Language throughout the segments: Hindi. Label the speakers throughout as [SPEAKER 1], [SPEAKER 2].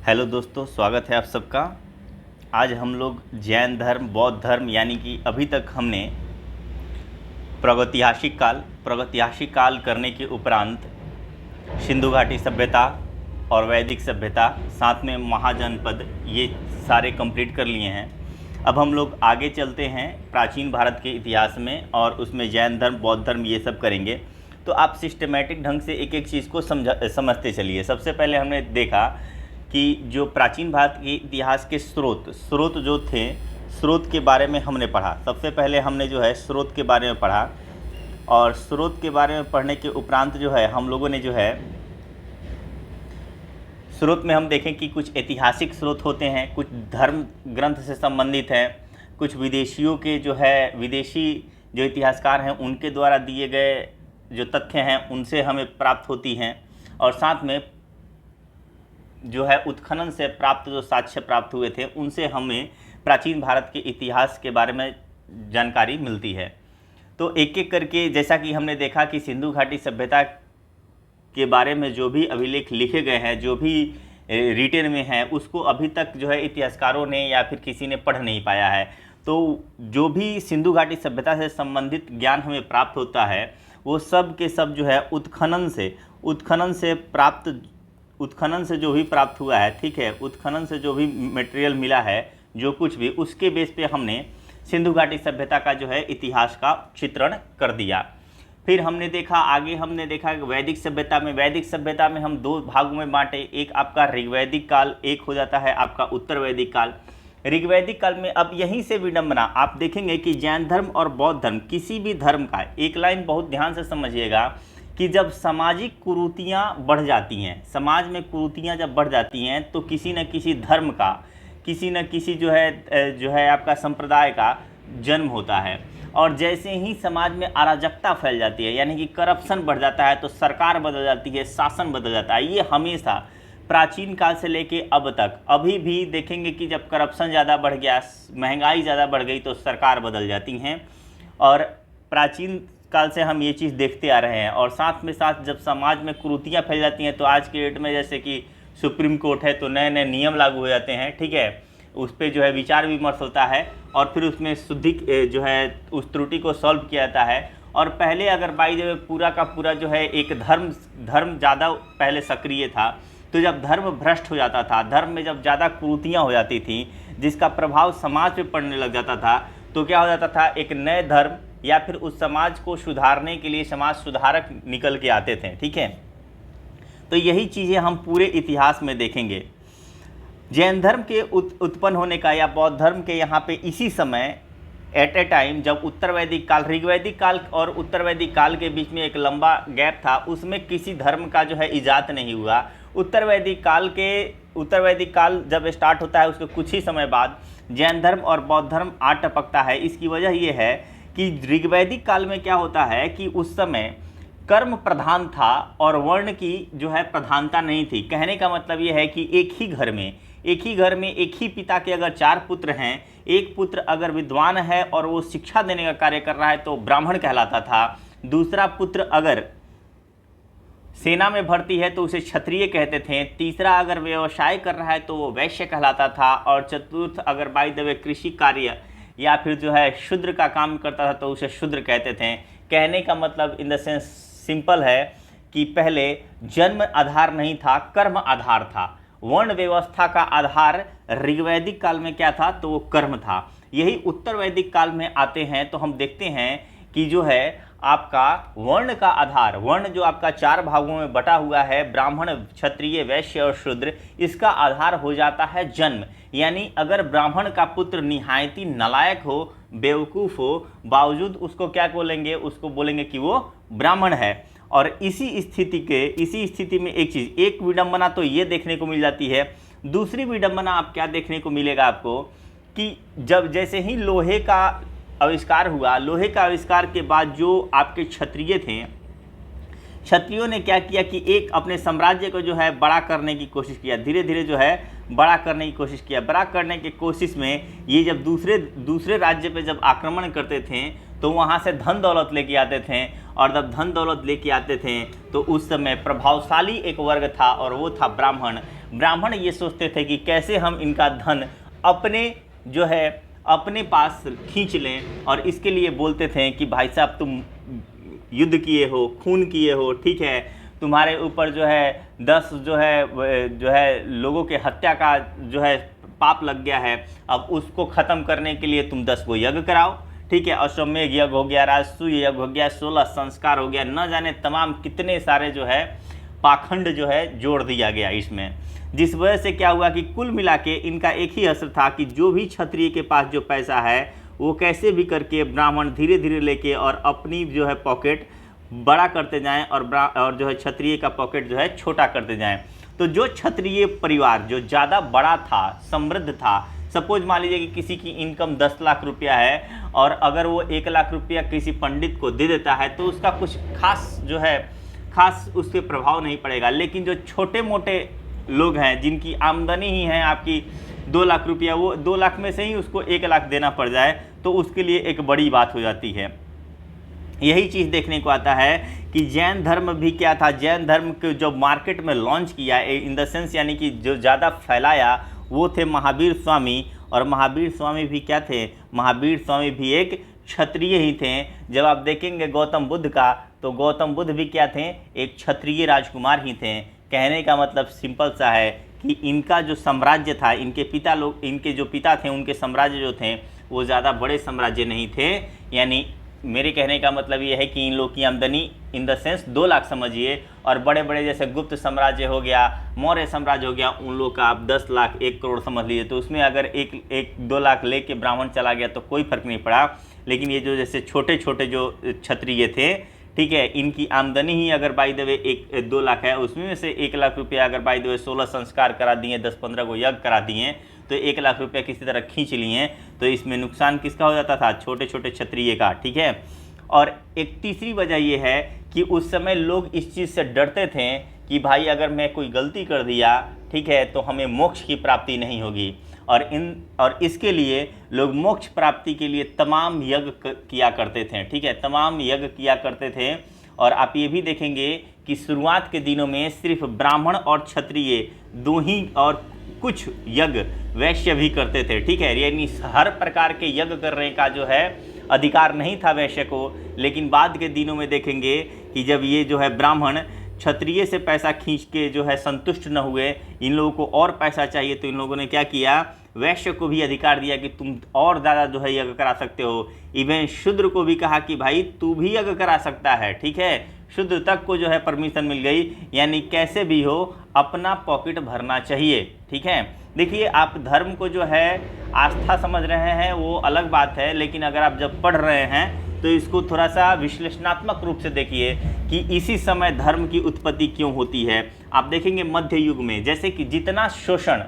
[SPEAKER 1] हेलो दोस्तों, स्वागत है आप सबका। आज हम लोग जैन धर्म, बौद्ध धर्म यानी कि अभी तक हमने प्रागैतिहासिक काल करने के उपरांत सिंधु घाटी सभ्यता और वैदिक सभ्यता, साथ में महाजनपद, ये सारे कंप्लीट कर लिए हैं। अब हम लोग आगे चलते हैं प्राचीन भारत के इतिहास में और उसमें जैन धर्म, बौद्ध धर्म ये सब करेंगे। तो आप सिस्टमेटिक ढंग से एक एक चीज़ को समझते चलिए। सबसे पहले हमने देखा कि जो प्राचीन भारत के इतिहास के स्रोत जो थे, स्रोत के बारे में हमने पढ़ा। सबसे पहले हमने जो है स्रोत के बारे में पढ़ा, और स्रोत के बारे में पढ़ने के उपरांत जो है हम लोगों ने जो है स्रोत में हम देखें कि कुछ ऐतिहासिक स्रोत होते हैं, कुछ धर्म ग्रंथ से संबंधित हैं, कुछ विदेशियों के जो है विदेशी जो इतिहासकार हैं उनके द्वारा दिए गए जो तथ्य हैं उनसे हमें प्राप्त होती हैं, और साथ में जो है उत्खनन से प्राप्त जो साक्ष्य प्राप्त हुए थे उनसे हमें प्राचीन भारत के इतिहास के बारे में जानकारी मिलती है। तो एक एक करके, जैसा कि हमने देखा कि सिंधु घाटी सभ्यता के बारे में जो भी अभिलेख लिखे गए हैं, जो भी रिटेन में है, उसको अभी तक जो है इतिहासकारों ने या फिर किसी ने पढ़ नहीं पाया है। तो जो भी सिंधु घाटी सभ्यता से संबंधित ज्ञान हमें प्राप्त होता है वो सब के सब जो है उत्खनन से जो भी प्राप्त हुआ है, ठीक है, उत्खनन से जो भी मटेरियल मिला है, जो कुछ भी, उसके बेस पे हमने सिंधु घाटी सभ्यता का जो है इतिहास का चित्रण कर दिया। फिर हमने देखा वैदिक सभ्यता में हम दो भागों में बांटे। एक आपका ऋग्वैदिक काल, एक हो जाता है आपका उत्तर वैदिक काल। ऋग्वैदिक काल में अब यहीं से विडंबना आप देखेंगे कि जैन धर्म और बौद्ध धर्म, किसी भी धर्म का, एक लाइन बहुत ध्यान से समझिएगा कि जब सामाजिक कुरीतियाँ बढ़ जाती हैं, समाज में कुरीतियाँ जब बढ़ जाती हैं तो किसी न किसी धर्म का, किसी न किसी जो है आपका संप्रदाय का जन्म होता है। और जैसे ही समाज में अराजकता फैल जाती है, यानी कि करप्शन बढ़ जाता है, तो सरकार बदल जाती है, शासन बदल जाता है। ये हमेशा प्राचीन काल से लेके अब तक, अभी भी देखेंगे कि जब करप्शन ज़्यादा बढ़ गया, महंगाई ज़्यादा बढ़ गई, तो सरकार बदल जाती हैं। और प्राचीन काल से हम ये चीज़ देखते आ रहे हैं। और साथ में साथ जब समाज में कुरीतियाँ फैल जाती हैं तो आज के डेट में जैसे कि सुप्रीम कोर्ट है तो नए नए नियम लागू हो जाते हैं, ठीक है, उस पर जो है विचार विमर्श होता है और फिर उसमें जो है उस त्रुटि को सॉल्व किया जाता है। और पहले अगर बाई द वे पूरा का पूरा जो है एक धर्म ज़्यादा पहले सक्रिय था, तो जब धर्म भ्रष्ट हो जाता था, धर्म में जब ज़्यादा कुरीतियाँ हो जाती थी जिसका प्रभाव समाज पे पड़ने लग जाता था, तो क्या हो जाता था, एक नए धर्म या फिर उस समाज को सुधारने के लिए समाज सुधारक निकल के आते थे, ठीक है। तो यही चीज़ें हम पूरे इतिहास में देखेंगे। जैन धर्म के उत्पन्न होने का या बौद्ध धर्म के यहाँ पे इसी समय एट ए टाइम, जब उत्तर वैदिक काल, ऋग्वैदिक काल और उत्तर वैदिक काल के बीच में एक लंबा गैप था, उसमें किसी धर्म का जो है इजात नहीं हुआ। उत्तर वैदिक काल जब स्टार्ट होता है उसके कुछ ही समय बाद जैन धर्म और बौद्ध धर्म आ टपकता है। इसकी वजह यह है कि ऋग्वैदिक काल में क्या होता है कि उस समय कर्म प्रधान था और वर्ण की जो है प्रधानता नहीं थी। कहने का मतलब ये है कि एक ही घर में एक ही पिता के अगर 4 पुत्र हैं, एक पुत्र अगर विद्वान है और वो शिक्षा देने का कार्य कर रहा है तो ब्राह्मण कहलाता था, दूसरा पुत्र अगर सेना में भर्ती है तो उसे क्षत्रिय कहते थे, तीसरा अगर व्यवसाय कर रहा है तो वो वैश्य कहलाता था, और चतुर्थ अगर बाय द वे कृषि कार्य या फिर जो है शूद्र का काम करता था तो उसे शूद्र कहते थे। कहने का मतलब इन द सेंस सिंपल है कि पहले जन्म आधार नहीं था, कर्म आधार था। वर्ण व्यवस्था का आधार ऋग्वैदिक काल में क्या था, तो वो कर्म था। यही उत्तर वैदिक काल में आते हैं तो हम देखते हैं कि जो है आपका वर्ण का आधार, वर्ण जो आपका 4 भागों में बटा हुआ है, ब्राह्मण, क्षत्रिय, वैश्य और शूद्र, इसका आधार हो जाता है जन्म। यानी अगर ब्राह्मण का पुत्र निहायती नालायक हो, बेवकूफ़ हो, बावजूद उसको क्या बोलेंगे, उसको बोलेंगे कि वो ब्राह्मण है। और इसी स्थिति में एक विडंबना तो ये देखने को मिल जाती है। दूसरी विडंबना आप क्या देखने को मिलेगा आपको कि जब जैसे ही लोहे का आविष्कार हुआ, लोहे का आविष्कार के बाद जो आपके क्षत्रिय थे, क्षत्रियों ने क्या किया कि एक अपने साम्राज्य को जो है बड़ा करने की कोशिश किया, धीरे धीरे जो है बड़ा करने की कोशिश किया। बड़ा करने की कोशिश में ये जब दूसरे राज्य पे जब आक्रमण करते थे तो वहाँ से धन दौलत लेके आते थे, और जब धन दौलत लेके आते थे तो उस समय प्रभावशाली एक वर्ग था और वो था ब्राह्मण। ब्राह्मण ये सोचते थे कि कैसे हम इनका धन अपने जो है अपने पास खींच लें, और इसके लिए बोलते थे कि भाई साहब तुम युद्ध किए हो, खून किए हो, ठीक है, तुम्हारे ऊपर जो है 10 जो है लोगों के हत्या का जो है पाप लग गया है, अब उसको ख़त्म करने के लिए तुम 10 को यज्ञ कराओ, ठीक है, अश्वमेध यज्ञ हो गया, राजसूय यज्ञ हो गया, 16 संस्कार हो गया, न जाने तमाम कितने सारे जो है पाखंड जो है जोड़ दिया गया इसमें, जिस वजह से क्या हुआ कि कुल मिला के इनका एक ही असर था कि जो भी क्षत्रिय के पास जो पैसा है वो कैसे भी करके ब्राह्मण धीरे धीरे लेके और अपनी जो है पॉकेट बड़ा करते जाएं और जो है क्षत्रिय का पॉकेट जो है छोटा करते जाएं। तो जो क्षत्रिय परिवार जो ज़्यादा बड़ा था, समृद्ध था, सपोज मान लीजिए कि किसी की इनकम 10 लाख रुपया है और अगर वो 1 लाख रुपया किसी पंडित को दे देता है तो उसका कुछ खास उस पर प्रभाव नहीं पड़ेगा। लेकिन जो छोटे मोटे लोग हैं जिनकी आमदनी ही है आपकी 2 लाख रुपया, वो 2 लाख में से ही उसको 1 लाख देना पड़ जाए तो उसके लिए एक बड़ी बात हो जाती है। यही चीज़ देखने को आता है कि जैन धर्म भी क्या था, जैन धर्म को जो मार्केट में लॉन्च किया इन द सेंस यानी कि जो ज़्यादा फैलाया वो थे महावीर स्वामी। और महावीर स्वामी भी क्या थे, महावीर स्वामी भी एक क्षत्रिय ही थे। जब आप देखेंगे गौतम बुद्ध का तो गौतम बुद्ध भी क्या थे, एक क्षत्रिय राजकुमार ही थे। कहने का मतलब सिंपल सा है कि इनका जो साम्राज्य था, इनके जो पिता थे उनके साम्राज्य जो थे वो ज़्यादा बड़े साम्राज्य नहीं थे। यानी मेरे कहने का मतलब ये है कि इन लोग की आमदनी इन द सेंस 2 लाख समझिए, और बड़े बड़े जैसे गुप्त साम्राज्य हो गया, मौर्य साम्राज्य हो गया, उन लोग का आप 10 लाख 1 करोड़ समझ लीजिए। तो उसमें अगर एक 2 लाख लेके ब्राह्मण चला गया तो कोई फर्क नहीं पड़ा। लेकिन ये जो जैसे छोटे छोटे जो क्षत्रिय थे, ठीक है, इनकी आमदनी ही अगर बाई द वे 1-2 लाख है, उसमें से 1 लाख रुपया अगर बाई द वे 16 संस्कार करा दिए, 10-15 को यज्ञ करा दिए, तो 1 लाख रुपया किसी तरह खींच लिए, तो इसमें नुकसान किसका हो जाता था, छोटे छोटे क्षत्रिय का, ठीक है। और एक तीसरी वजह यह है कि उस समय लोग इस चीज़ से डरते थे कि भाई अगर मैं कोई गलती कर दिया, ठीक है, तो हमें मोक्ष की प्राप्ति नहीं होगी। और इसके लिए लोग मोक्ष प्राप्ति के लिए तमाम यज्ञ किया करते थे, ठीक है, तमाम यज्ञ किया करते थे। और आप ये भी देखेंगे कि शुरुआत के दिनों में सिर्फ ब्राह्मण और क्षत्रिय दो ही और कुछ यज्ञ वैश्य भी करते थे, ठीक है, यानी हर प्रकार के यज्ञ करने का जो है अधिकार नहीं था वैश्य को। लेकिन बाद के दिनों में देखेंगे कि जब ये जो है ब्राह्मण क्षत्रिय से पैसा खींच के जो है संतुष्ट न हुए, इन लोगों को और पैसा चाहिए, तो इन लोगों ने क्या किया, वैश्य को भी अधिकार दिया कि तुम और ज़्यादा जो है यज्ञ करा सकते हो। इवन शूद्र को भी कहा कि भाई तू भी यज्ञ करा सकता है, ठीक है, शूद्र तक को जो है परमिशन मिल गई। यानी कैसे भी हो अपना पॉकेट भरना चाहिए, ठीक है। देखिए आप धर्म को जो है आस्था समझ रहे हैं वो अलग बात है, लेकिन अगर आप जब पढ़ रहे हैं तो इसको थोड़ा सा विश्लेषणात्मक रूप से देखिए कि इसी समय धर्म की उत्पत्ति क्यों होती है। आप देखेंगे मध्य युग में जैसे कि जितना शोषण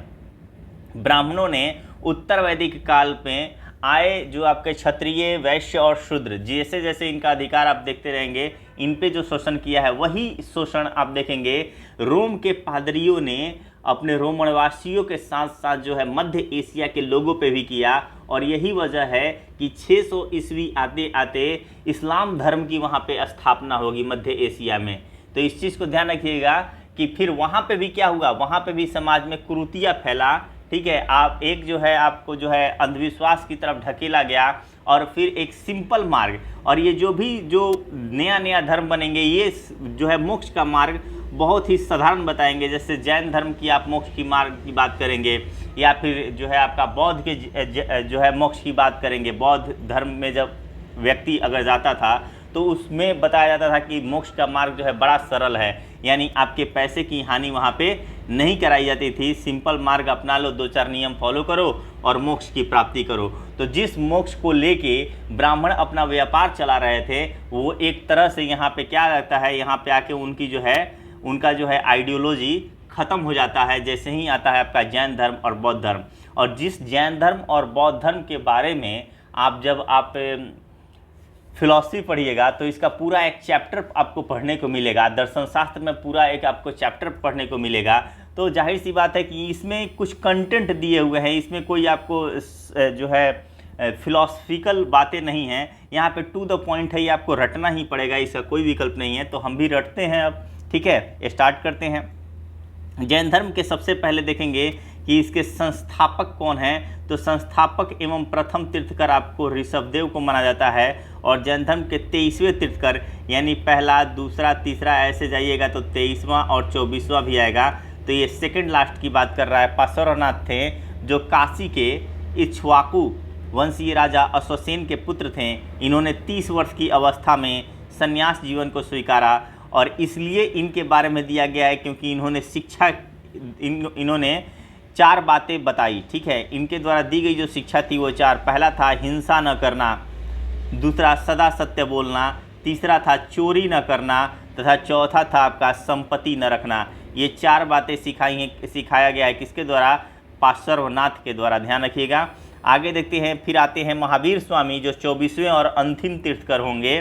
[SPEAKER 1] ब्राह्मणों ने उत्तर वैदिक काल में आए, जो आपके क्षत्रिय वैश्य और शूद्र जैसे जैसे इनका अधिकार आप देखते रहेंगे, इन पे जो शोषण किया है वही शोषण आप देखेंगे रोम के पादरियों ने अपने रोमनवासियों के साथ साथ जो है मध्य एशिया के लोगों पे भी किया। और यही वजह है कि 600 ईस्वी आते आते इस्लाम धर्म की वहाँ पे स्थापना होगी मध्य एशिया में। तो इस चीज़ को ध्यान रखिएगा कि फिर वहाँ पे भी क्या हुआ, वहाँ पे भी समाज में कुरीतियाँ फैला, ठीक है। आप एक जो है आपको जो है अंधविश्वास की तरफ ढकेला गया और फिर एक सिंपल मार्ग, और ये जो नया नया धर्म बनेंगे ये जो है मोक्ष का मार्ग बहुत ही साधारण बताएंगे। जैसे जैन धर्म की आप मोक्ष की मार्ग की बात करेंगे, या फिर जो है आपका बौद्ध के जो है मोक्ष की बात करेंगे। बौद्ध धर्म में जब व्यक्ति अगर जाता था तो उसमें बताया जाता था कि मोक्ष का मार्ग जो है बड़ा सरल है, यानी आपके पैसे की हानि वहाँ पे नहीं कराई जाती थी। सिंपल मार्ग अपना लो, 2-4 नियम फॉलो करो और मोक्ष की प्राप्ति करो। तो जिस मोक्ष को लेके ब्राह्मण अपना व्यापार चला रहे थे वो एक तरह से यहाँ पे क्या रहता है, यहाँ पे आके उनका जो है आइडियोलॉजी ख़त्म हो जाता है जैसे ही आता है आपका जैन धर्म और बौद्ध धर्म। और जिस जैन धर्म और बौद्ध धर्म के बारे में जब आप फिलॉसफी पढ़िएगा तो इसका पूरा एक चैप्टर आपको पढ़ने को मिलेगा, दर्शन शास्त्र में पूरा एक आपको चैप्टर पढ़ने को मिलेगा। तो जाहिर सी बात है कि इसमें कुछ कंटेंट दिए हुए हैं, इसमें कोई आपको जो है फिलॉसफिकल बातें नहीं हैं, यहाँ पे टू द पॉइंट है, ये आपको रटना ही पड़ेगा, इसका कोई विकल्प नहीं है। तो हम भी रटते हैं अब, ठीक है, स्टार्ट करते हैं। जैन धर्म के सबसे पहले देखेंगे कि इसके संस्थापक कौन हैं, तो संस्थापक एवं प्रथम तीर्थकर आपको ऋषभदेव को माना जाता है। और जैन धर्म के 23वें तीर्थकर यानी पहला, दूसरा, तीसरा ऐसे जाइएगा तो 23वां और 24वां भी आएगा। तो ये सेकंड लास्ट की बात कर रहा है। पार्श्वनाथ थे जो काशी के इक्ष्वाकु वंशीय राजा अश्वसेन के पुत्र थे। इन्होंने 30 वर्ष की अवस्था में संन्यास जीवन को स्वीकारा और इसलिए इनके बारे में दिया गया है क्योंकि इन्होंने शिक्षा इन्होंने 4 बातें बताई। ठीक है, इनके द्वारा दी गई जो शिक्षा थी वो 4, पहला था हिंसा न करना, दूसरा सदा सत्य बोलना, तीसरा था चोरी न करना तथा चौथा था आपका संपत्ति न रखना। ये 4 बातें सिखाया गया है किसके द्वारा, पार्श्वनाथ के द्वारा। ध्यान रखिएगा। आगे देखते हैं, फिर आते हैं महावीर स्वामी जो 24वें और अंतिम तीर्थकर होंगे।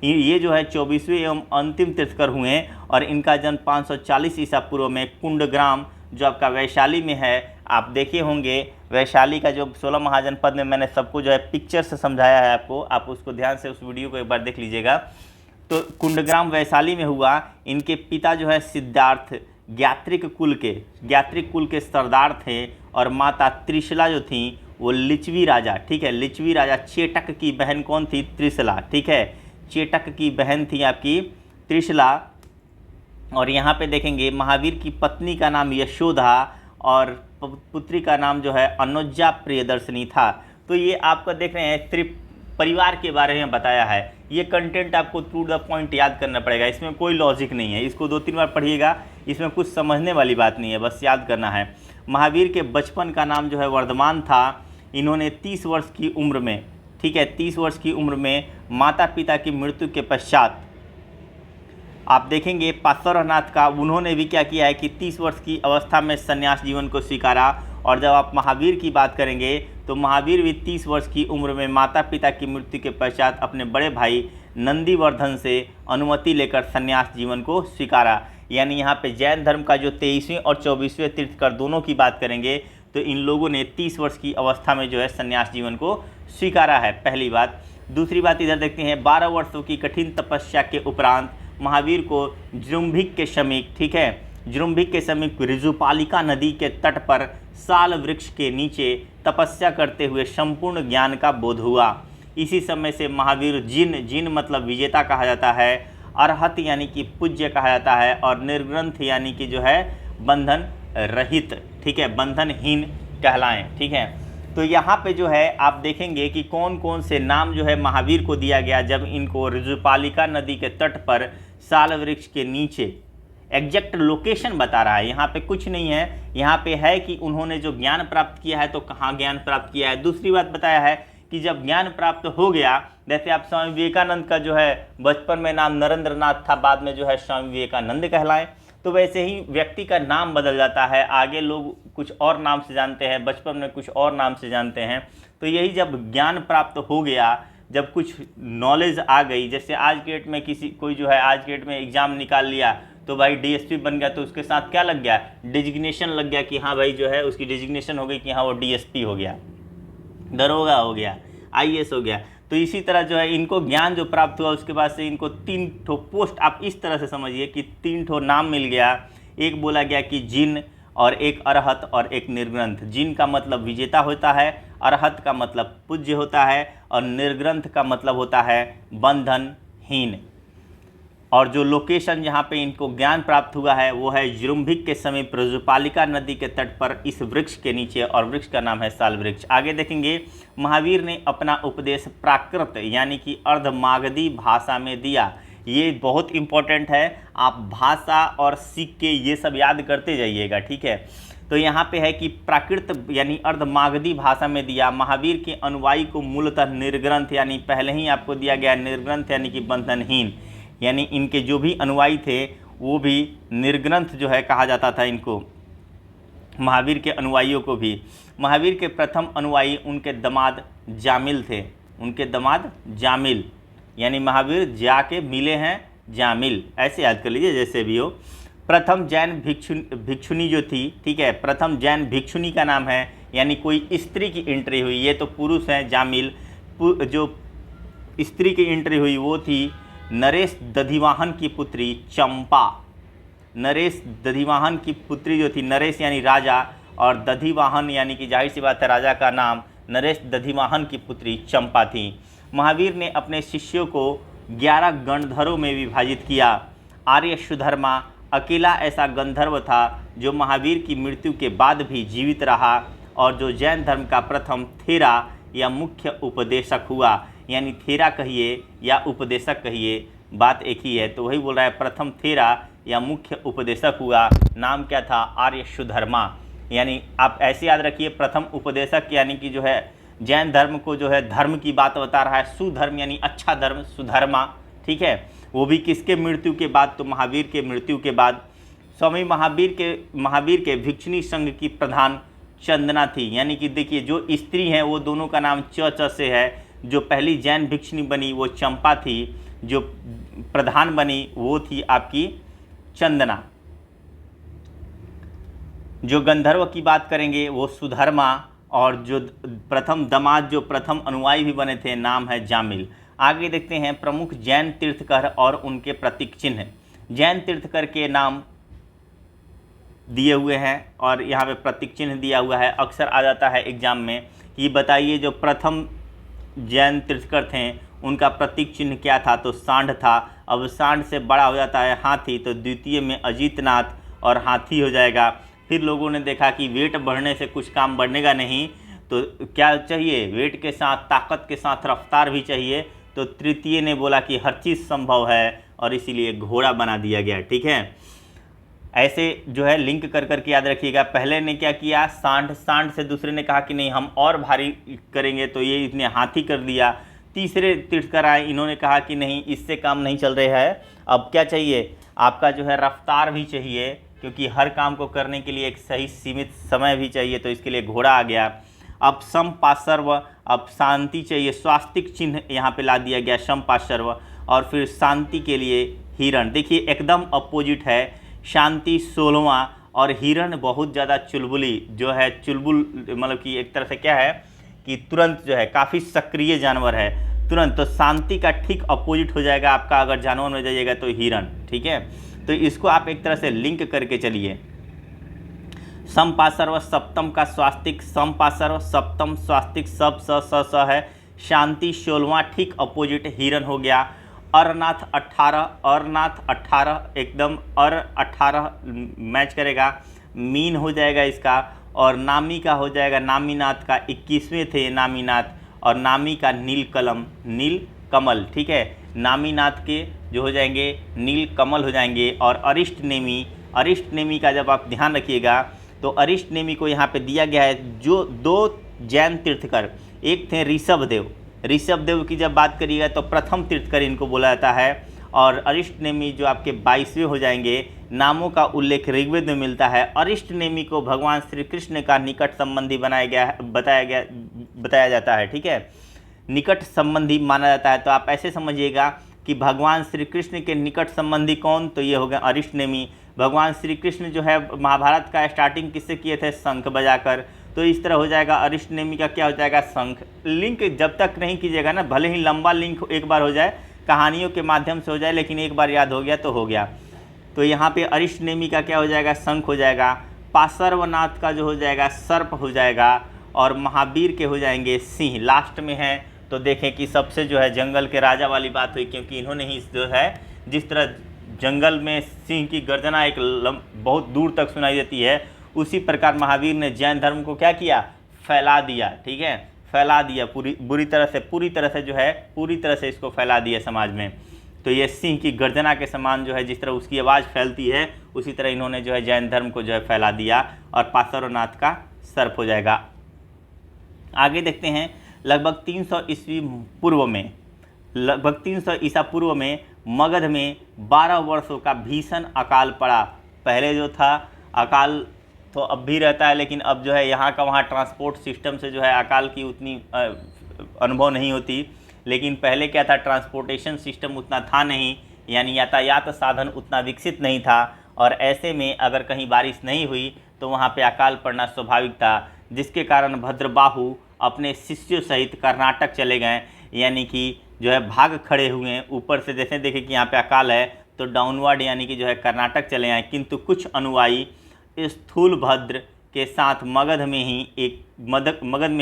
[SPEAKER 1] ये जो है 24वें एवं अंतिम तीर्थकर हुए और इनका जन्म 540 ईसा पूर्व में कुंडग्राम जो आपका वैशाली में है। आप देखे होंगे वैशाली का जो 16 महाजनपद में मैंने सबको जो है पिक्चर से समझाया है आपको, आप उसको ध्यान से उस वीडियो को एक बार देख लीजिएगा। तो कुंडग्राम वैशाली में हुआ। इनके पिता जो है सिद्धार्थ ज्ञात्रिक कुल के सरदार थे और माता त्रिशला जो थी वो लिच्छवी राजा, ठीक है, लिच्छवी राजा चेटक की बहन कौन थी, त्रिशला। ठीक है, चेटक की बहन थी आपकी त्रिशला। और यहाँ पे देखेंगे महावीर की पत्नी का नाम यशोदा और पुत्री का नाम जो है अनुजा प्रियदर्शनी था। तो ये आपका देख रहे हैं परिवार के बारे में बताया है। ये कंटेंट आपको टू द पॉइंट याद करना पड़ेगा, इसमें कोई लॉजिक नहीं है। इसको 2-3 बार पढ़िएगा, इसमें कुछ समझने वाली बात नहीं है, बस याद करना है। महावीर के बचपन का नाम जो है वर्धमान था। इन्होंने 30 वर्ष की उम्र में, ठीक है, 30 वर्ष की उम्र में माता पिता की मृत्यु के पश्चात आप देखेंगे पार्श्वनाथ का उन्होंने भी क्या किया है कि 30 वर्ष की अवस्था में संन्यास जीवन को स्वीकारा। और जब आप महावीर की बात करेंगे तो महावीर भी 30 वर्ष की उम्र में माता पिता की मृत्यु के पश्चात अपने बड़े भाई नंदीवर्धन से अनुमति लेकर संन्यास जीवन को स्वीकारा। यानी यहाँ पे जैन धर्म का जो 23वें और 24वें तीर्थकर दोनों की बात करेंगे तो इन लोगों ने 30 वर्ष की अवस्था में जो है संन्यास जीवन को स्वीकारा है, पहली बात। दूसरी बात इधर देखते हैं, 12 वर्षों की कठिन तपस्या के उपरांत महावीर को जृंभिक के समीप, ठीक है, जृंभिक के समीप ऋजुपालिका नदी के तट पर साल वृक्ष के नीचे तपस्या करते हुए संपूर्ण ज्ञान का बोध हुआ। इसी समय से महावीर जिन मतलब विजेता कहा जाता है, अरहत यानी कि पूज्य कहा जाता है और निर्ग्रंथ यानी कि जो है बंधन रहित, ठीक है, बंधनहीन कहलाएं। ठीक है, तो यहाँ पे जो है आप देखेंगे कि कौन कौन से नाम जो है महावीर को दिया गया जब इनको ऋजुपालिका नदी के तट पर साल वृक्ष के नीचे। एग्जैक्ट लोकेशन बता रहा है, यहाँ पे कुछ नहीं है, यहाँ पे है कि उन्होंने जो ज्ञान प्राप्त किया है तो कहाँ ज्ञान प्राप्त किया है। दूसरी बात बताया है कि जब ज्ञान प्राप्त हो गया, जैसे आप स्वामी विवेकानंद का जो है बचपन में नाम नरेंद्र नाथ था, बाद में जो है स्वामी विवेकानंद कहलाए, तो वैसे ही व्यक्ति का नाम बदल जाता है। आगे लोग कुछ और नाम से जानते हैं, बचपन में कुछ और नाम से जानते हैं। तो यही जब ज्ञान प्राप्त हो गया, जब कुछ नॉलेज आ गई, जैसे आज के डेट में कोई जो है आज के डेट में एग्ज़ाम निकाल लिया तो भाई डीएसपी बन गया, तो उसके साथ क्या लग गया, डिजिग्नेशन लग गया कि हाँ भाई जो है उसकी डिजिग्नेशन हो गई कि हाँ वो डीएसपी हो गया, दरोगा हो गया, आईएएस हो गया। तो इसी तरह जो है इनको ज्ञान जो प्राप्त हुआ उसके बाद से इनको 3 ठो पोस्ट, आप इस तरह से समझिए कि 3 ठो नाम मिल गया। एक बोला गया कि जिन और एक अरहत और एक निर्ग्रंथ। जिन का मतलब विजेता होता है, अरहत का मतलब पूज्य होता है और निर्ग्रंथ का मतलब होता है बंधनहीन। और जो लोकेशन जहाँ पे इनको ज्ञान प्राप्त हुआ है वो है जृंभिक के समीप ऋजुपालिका नदी के तट पर इस वृक्ष के नीचे, और वृक्ष का नाम है साल वृक्ष। आगे देखेंगे, महावीर ने अपना उपदेश प्राकृत यानी कि अर्धमागधी भाषा में दिया। ये बहुत इंपॉर्टेंट है, आप भाषा और सीख के ये सब याद करते जाइएगा, ठीक है। तो यहाँ पे है कि प्राकृत यानी अर्धमागधी भाषा में दिया। महावीर के अनुयायी को मूलतः निर्ग्रंथ यानी पहले ही आपको दिया गया निर्ग्रंथ यानी कि बंधनहीन, यानी इनके जो भी अनुयायी थे वो भी निर्ग्रंथ जो है कहा जाता था इनको, महावीर के अनुयायियों को भी। महावीर के प्रथम अनुयायी उनके दामाद जामिल थे, उनके दामाद जामिल, यानी महावीर जाके मिले हैं जामिल, ऐसे याद कर लीजिए जैसे भी हो। प्रथम जैन भिक्षुनी जो थी, ठीक है, प्रथम जैन भिक्षुनी का नाम है, यानी कोई स्त्री की एंट्री हुई, ये तो पुरुष हैं जामिल, जो स्त्री की एंट्री हुई वो थी नरेश दधिवाहन की पुत्री चंपा, नरेश दधिवाहन की पुत्री जो थी, नरेश यानी राजा और दधिवाहन यानी कि जाहिर सी बात है राजा का नाम, नरेश दधिवाहन की पुत्री चंपा थी। महावीर ने अपने शिष्यों को 11 गणधरों में विभाजित किया। आर्य सुधर्मा अकेला ऐसा गंधर्व था जो महावीर की मृत्यु के बाद भी जीवित रहा और जो जैन धर्म का प्रथम थेरा या मुख्य उपदेशक हुआ। यानी थेरा कहिए या उपदेशक कहिए, बात एक ही है। तो वही बोल रहा है प्रथम थेरा या मुख्य उपदेशक हुआ। नाम क्या था? आर्य सुधर्मा। यानी आप ऐसे याद रखिए, प्रथम उपदेशक यानी कि जो है जैन धर्म को जो है धर्म की बात बता रहा है। सुधर्म यानी अच्छा धर्म, सुधर्मा, ठीक है। वो भी किसके मृत्यु के बाद? तो महावीर के मृत्यु के बाद। स्वामी महावीर के भिक्षुणी संघ की प्रधान चंदना थी। यानी कि देखिए जो स्त्री हैं वो दोनों का नाम च से है। जो पहली जैन भिक्षुणी बनी वो चंपा थी, जो प्रधान बनी वो थी आपकी चंदना। जो गंधर्व की बात करेंगे वो सुधर्मा, और जो प्रथम दामाद जो प्रथम अनुयायी भी बने थे नाम है जामिल। आगे देखते हैं प्रमुख जैन तीर्थकर और उनके प्रतीक चिन्ह। जैन तीर्थकर के नाम दिए हुए हैं और यहाँ पे प्रतीक चिन्ह दिया हुआ है। अक्सर आ जाता है एग्जाम में कि बताइए जो प्रथम जैन तीर्थकर थे उनका प्रतीक चिन्ह क्या था? तो सांड था। अब सांड से बड़ा हो जाता है हाथी, तो द्वितीय में अजीतनाथ और हाथी हो जाएगा। फिर लोगों ने देखा कि वेट बढ़ने से कुछ काम बढ़नेगा नहीं, तो क्या चाहिए? वेट के साथ ताकत के साथ रफ्तार भी चाहिए। तो तृतीय ने बोला कि हर चीज़ संभव है और इसीलिए घोड़ा बना दिया गया, ठीक है। ऐसे जो है लिंक कर करके याद रखिएगा। पहले ने क्या किया? सांड से दूसरे ने कहा कि नहीं हम और भारी करेंगे, तो ये इसने हाथी कर दिया। तीसरे तीर्थकर आए, इन्होंने कहा कि नहीं इससे काम नहीं चल रहा है, अब क्या चाहिए? आपका जो है रफ्तार भी चाहिए, क्योंकि हर काम को करने के लिए एक सही सीमित समय भी चाहिए, तो इसके लिए घोड़ा आ गया। अब समपार्श्व, अब शांति चाहिए, स्वास्तिक चिन्ह यहाँ पे ला दिया गया समपार्श्व। और फिर शांति के लिए हिरण। देखिए एकदम अपोजिट है, शांति 16वां और हिरण बहुत ज़्यादा चुलबुली जो है, चुलबुल मतलब कि एक तरह से क्या है कि तुरंत जो है काफ़ी सक्रिय जानवर है तुरंत। तो शांति का ठीक अपोजिट हो जाएगा आपका अगर जानवर में जाइएगा तो हिरण, ठीक है। तो इसको आप एक तरह से लिंक करके चलिए। समपार्श्व सप्तम का स्वास्तिक, समपार्श्व सप्तम स्वास्तिक सब स है। शांति 16वां ठीक अपोजिट हिरण हो गया। अरनाथ 18, अरनाथ 18 एकदम 18 मैच करेगा। मीन हो जाएगा इसका, और नामी का हो जाएगा, नामीनाथ का 21वें थे नामीनाथ, और नामी का नील कमल, ठीक है। नामीनाथ के जो हो जाएंगे नील कमल हो जाएंगे। और अरिष्ट नेमी का जब आप ध्यान रखिएगा तो अरिष्ट नेमी को यहाँ पे दिया गया है। जो 2 जैन तीर्थकर, एक थे ऋषभ देव की जब बात करिएगा तो प्रथम तीर्थकर इनको बोला जाता है। और अरिष्ट नेमी जो आपके 22वें हो जाएंगे। नामों का उल्लेख ऋग्वेद में मिलता है। अरिष्ट नेमी को भगवान श्री कृष्ण का निकट संबंधी बताया जाता है, ठीक है। निकट संबंधी माना जाता है। तो आप ऐसे समझिएगा कि भगवान श्री कृष्ण के निकट संबंधी कौन? तो ये हो गया अरिष्ट नेमी। भगवान श्री कृष्ण जो है महाभारत का स्टार्टिंग किससे किए थे? शंख बजाकर। तो इस तरह हो जाएगा अरिष्ट नेमी का क्या हो जाएगा? शंख। लिंक जब तक नहीं कीजिएगा ना, भले ही लंबा लिंक एक बार हो जाए, कहानियों के माध्यम से हो जाए, लेकिन एक बार याद हो गया तो हो गया। तो यहाँ पे अरिष्ट नेमी का क्या हो जाएगा? शंख हो जाएगा। पार्श्वनाथ का जो हो जाएगा सर्प हो जाएगा। और महावीर के हो जाएंगे सिंह। लास्ट में है तो देखें कि सबसे जो है जंगल के राजा वाली बात हुई, क्योंकि इन्होंने ही जो है जिस तरह जंगल में सिंह की गर्जना एक बहुत दूर तक सुनाई देती है, उसी प्रकार महावीर ने जैन धर्म को क्या किया? फैला दिया, ठीक है। फैला दिया पूरी तरह से इसको फैला दिया समाज में। तो ये सिंह की गर्जना के समान जो है जिस तरह उसकी आवाज़ फैलती है, उसी तरह इन्होंने जो है जैन धर्म को जो है फैला दिया। और पार्श्वनाथ का सर्प हो जाएगा। आगे देखते हैं लगभग 300 ईसा पूर्व में मगध में 12 वर्षों का भीषण अकाल पड़ा। पहले जो था अकाल तो अब भी रहता है, लेकिन अब जो है यहाँ का वहाँ ट्रांसपोर्ट सिस्टम से जो है अकाल की उतनी अनुभव नहीं होती। लेकिन पहले क्या था? ट्रांसपोर्टेशन सिस्टम उतना था नहीं, यानी यातायात साधन उतना विकसित नहीं था। और ऐसे में अगर कहीं बारिश नहीं हुई तो वहाँ पे अकाल पड़ना स्वाभाविक था, जिसके कारण भद्रबाहु अपने शिष्यों सहित कर्नाटक चले गए। यानी कि जो है भाग खड़े हुए हैं। ऊपर से जैसे देखें कि यहाँ पे अकाल है तो डाउनवर्ड यानी कि जो है कर्नाटक चले आए, किंतु कुछ अनुयायी स्थूलभद्र के साथ मगध में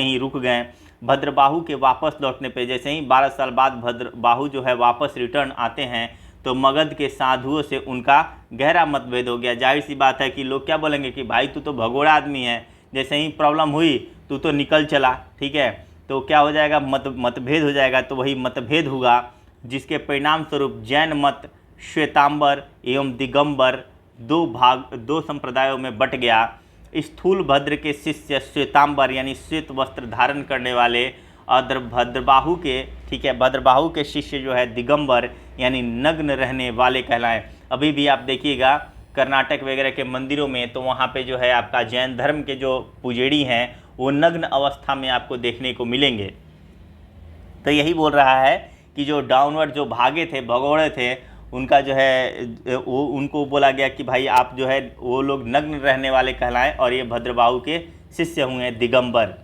[SPEAKER 1] ही रुक गए। भद्रबाहु के वापस लौटने पे, जैसे ही 12 साल बाद भद्रबाहु जो है वापस रिटर्न आते हैं, तो मगध के साधुओं से उनका गहरा मतभेद हो गया। जाहिर सी बात है कि लोग क्या बोलेंगे कि भाई तू तो भगोड़ा आदमी है, जैसे ही प्रॉब्लम हुई तू तो निकल चला, ठीक है, तो क्या हो जाएगा, मतभेद हो जाएगा। तो वही मतभेद हुआ, जिसके परिणाम स्वरूप जैन मत श्वेतांबर एवं दिगंबर दो संप्रदायों में बट गया। स्थूलभद्र के शिष्य श्वेतांबर यानी श्वेत वस्त्र धारण करने वाले, और भद्रबाहु के, ठीक है, भद्रबाहु के शिष्य जो है दिगंबर यानी नग्न रहने वाले कहलाए। अभी भी आप देखिएगा कर्नाटक वगैरह के मंदिरों में, तो वहाँ पे जो है आपका जैन धर्म के जो पुजेरी हैं वो नग्न अवस्था में आपको देखने को मिलेंगे। तो यही बोल रहा है कि जो डाउनवर्ड जो भागे थे, भगोड़े थे, उनका जो है वो उनको बोला गया कि भाई आप जो है वो लोग नग्न रहने वाले कहलाएं, और ये भद्रबाहु के शिष्य हुए हैं दिगंबर।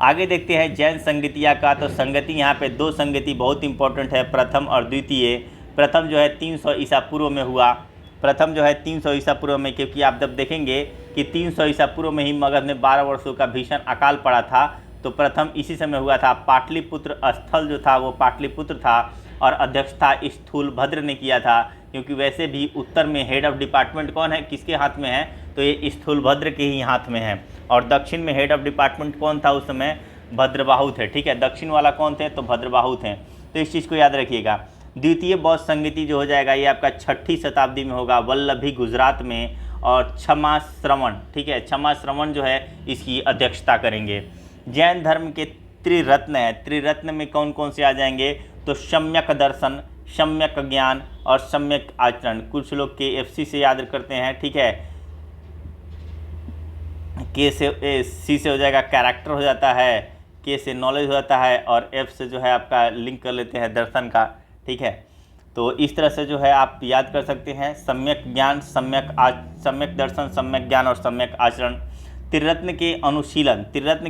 [SPEAKER 1] आगे देखते हैं जैन संगतिया का। तो संगति यहाँ पे 2 संगति बहुत इंपॉर्टेंट है, प्रथम और द्वितीय। प्रथम जो है 300 ईसा पूर्व में हुआ, प्रथम जो है 300 ईसा पूर्व में, क्योंकि आप जब देखेंगे कि 300 ईसा पूर्व में ही मगध में 12 वर्षों का भीषण अकाल पड़ा था, तो प्रथम इसी समय हुआ था। पाटलिपुत्र स्थल जो था वो पाटलिपुत्र था, और अध्यक्षता स्थूलभद्र ने किया था, क्योंकि वैसे भी उत्तर में हेड ऑफ डिपार्टमेंट कौन है, किसके हाथ में है, तो ये स्थूलभद्र के ही हाथ में है। और दक्षिण में हेड ऑफ डिपार्टमेंट कौन था उस समय, भद्रबाहु थे, ठीक है, दक्षिण वाला कौन थे, तो भद्रबाहु थे। तो इस चीज़ को याद रखिएगा। द्वितीय बौद्ध संगति जो हो जाएगा ये आपका 6ठी शताब्दी में होगा, वल्लभी गुजरात में, और क्षमा श्रवण, ठीक है, क्षमा श्रवण जो है इसकी अध्यक्षता करेंगे। जैन धर्म के त्रिरत्न है, त्रिरत्न में कौन कौन से आ जाएंगे, तो सम्यक दर्शन, सम्यक ज्ञान और सम्यक आचरण। कुछ लोग KFC से याद करते हैं, ठीक है, K से C से हो जाएगा कैरेक्टर हो जाता है, K से नॉलेज हो जाता है, और F से जो है आपका लिंक कर लेते हैं दर्शन का, ठीक है। तो इस तरह से जो है आप याद कर सकते हैं, सम्यक ज्ञान, सम्यक दर्शन, सम्यक ज्ञान और सम्यक आचरण। त्रिरत्न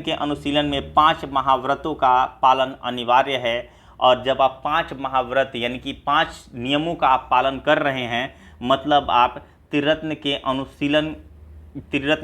[SPEAKER 1] के अनुशीलन में 5 महाव्रतों का पालन अनिवार्य है, और जब आप 5 महाव्रत यानी कि 5 नियमों का आप पालन कर रहे हैं, मतलब आप त्रिरत्न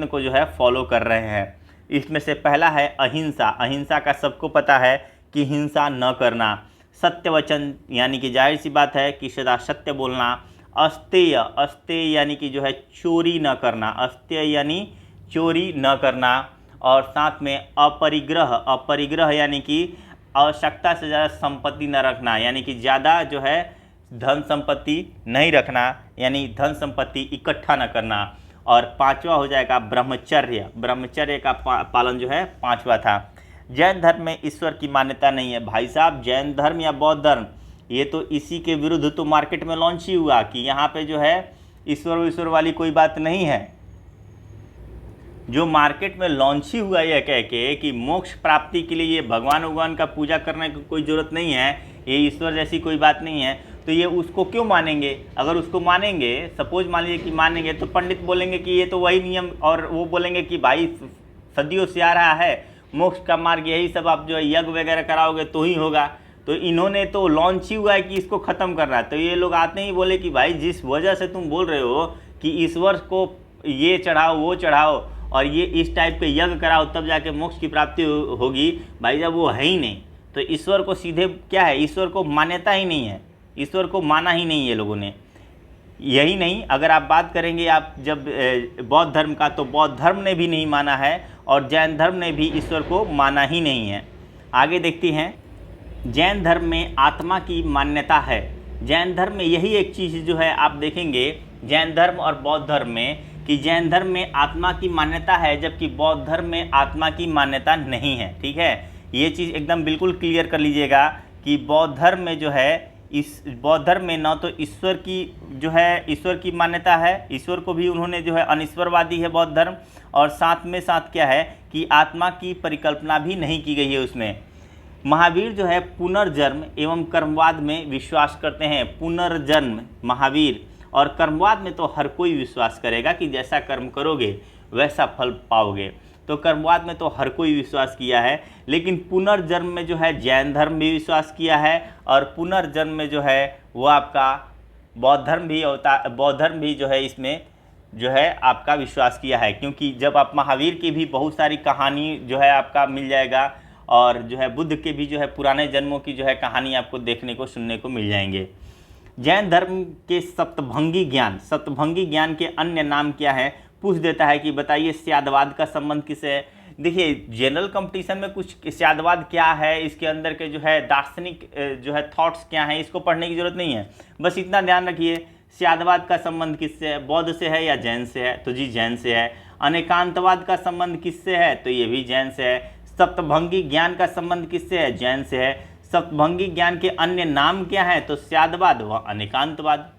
[SPEAKER 1] को जो है फॉलो कर रहे हैं। इसमें से पहला है अहिंसा। अहिंसा का सबको पता है कि हिंसा न करना। सत्य वचन यानी कि जाहिर सी बात है कि सदा सत्य बोलना। अस्तेय यानी कि जो है चोरी न करना, अस्तेय यानी चोरी न करना। और साथ में अपरिग्रह यानी कि आवश्यकता से ज़्यादा संपत्ति न रखना, यानी कि ज़्यादा जो है धन संपत्ति नहीं रखना, यानी धन संपत्ति इकट्ठा न करना। और 5वां हो जाएगा ब्रह्मचर्य का पालन जो है 5वां था। जैन धर्म में ईश्वर की मान्यता नहीं है। भाई साहब, जैन धर्म या बौद्ध धर्म, ये तो इसी के विरुद्ध तो मार्केट में लॉन्च ही हुआ कि यहाँ पे जो है ईश्वर वाली कोई बात नहीं है। जो मार्केट में लॉन्च ही हुआ यह कह के कि मोक्ष प्राप्ति के लिए ये भगवान का पूजा करने की कोई ज़रूरत नहीं है, ये ईश्वर जैसी कोई बात नहीं है, तो ये उसको क्यों मानेंगे? अगर उसको मानेंगे, सपोज मान लीजिए कि मानेंगे, तो पंडित बोलेंगे कि ये तो वही नियम, और वो बोलेंगे कि भाई सदियों से आ रहा है मोक्ष का मार्ग, यही सब आप जो है यज्ञ वगैरह कराओगे तो ही होगा। तो इन्होंने तो लॉन्च ही हुआ है कि इसको ख़त्म करना है। तो ये लोग आते ही बोले कि भाई जिस वजह से तुम बोल रहे हो कि ईश्वर को ये चढ़ाओ वो चढ़ाओ और ये इस टाइप के यज्ञ कराओ तब जाके मोक्ष की प्राप्ति होगी, भाई जब वो है ही नहीं तो ईश्वर को सीधे क्या है, ईश्वर को मान्यता ही नहीं है, ईश्वर को माना ही नहीं है लोगों ने। यही नहीं, अगर आप बात करेंगे आप जब बौद्ध धर्म का, तो बौद्ध धर्म ने भी नहीं माना है और जैन धर्म ने भी ईश्वर को माना ही नहीं है। आगे देखते हैं, जैन धर्म में आत्मा की मान्यता है। जैन धर्म में यही एक चीज़ जो है आप देखेंगे जैन धर्म और बौद्ध धर्म में, कि जैन धर्म में आत्मा की मान्यता है जबकि बौद्ध धर्म में आत्मा की मान्यता नहीं है। ठीक है, ये चीज़ एकदम बिल्कुल क्लियर कर लीजिएगा कि बौद्ध धर्म में जो है, इस बौद्ध धर्म में न तो ईश्वर की जो है ईश्वर की मान्यता है, ईश्वर को भी उन्होंने जो है अनिश्वरवादी है बौद्ध धर्म, और साथ में साथ क्या है कि आत्मा की परिकल्पना भी नहीं की गई है उसमें। महावीर जो है पुनर्जन्म एवं कर्मवाद में विश्वास करते हैं। पुनर्जन्म महावीर, और कर्मवाद में तो हर कोई विश्वास करेगा कि जैसा कर्म करोगे वैसा फल पाओगे, तो कर्मवाद में तो हर कोई विश्वास किया है। लेकिन पुनर्जन्म में जो है जैन धर्म भी विश्वास किया है, और पुनर्जन्म में जो है वो आपका बौद्ध धर्म भी जो है इसमें जो है आपका विश्वास किया है, क्योंकि जब आप महावीर की भी बहुत सारी कहानी जो है आपका मिल जाएगा, और जो है बुद्ध के भी जो है पुराने जन्मों की जो है कहानी आपको देखने को सुनने को मिल जाएंगे। जैन धर्म के सप्तभंगी ज्ञान के अन्य नाम क्या है, पूछ देता है कि बताइए स्यादवाद का संबंध किससे है। देखिए जनरल कंपटीशन में कुछ स्यादवाद क्या है, इसके अंदर के जो है दार्शनिक जो है थॉट्स क्या हैं, इसको पढ़ने की जरूरत नहीं है, बस इतना ध्यान रखिए स्यादवाद का संबंध किससे है, बौद्ध से है या जैन से है, तो जी जैन से है। अनेकांतवाद का संबंध किससे है, तो ये भी जैन से है। सप्तभंगी ज्ञान का संबंध किससे है, जैन से है। सप्तभंगी ज्ञान के अन्य नाम क्या है, तो स्यादवाद व अनेकांतवाद।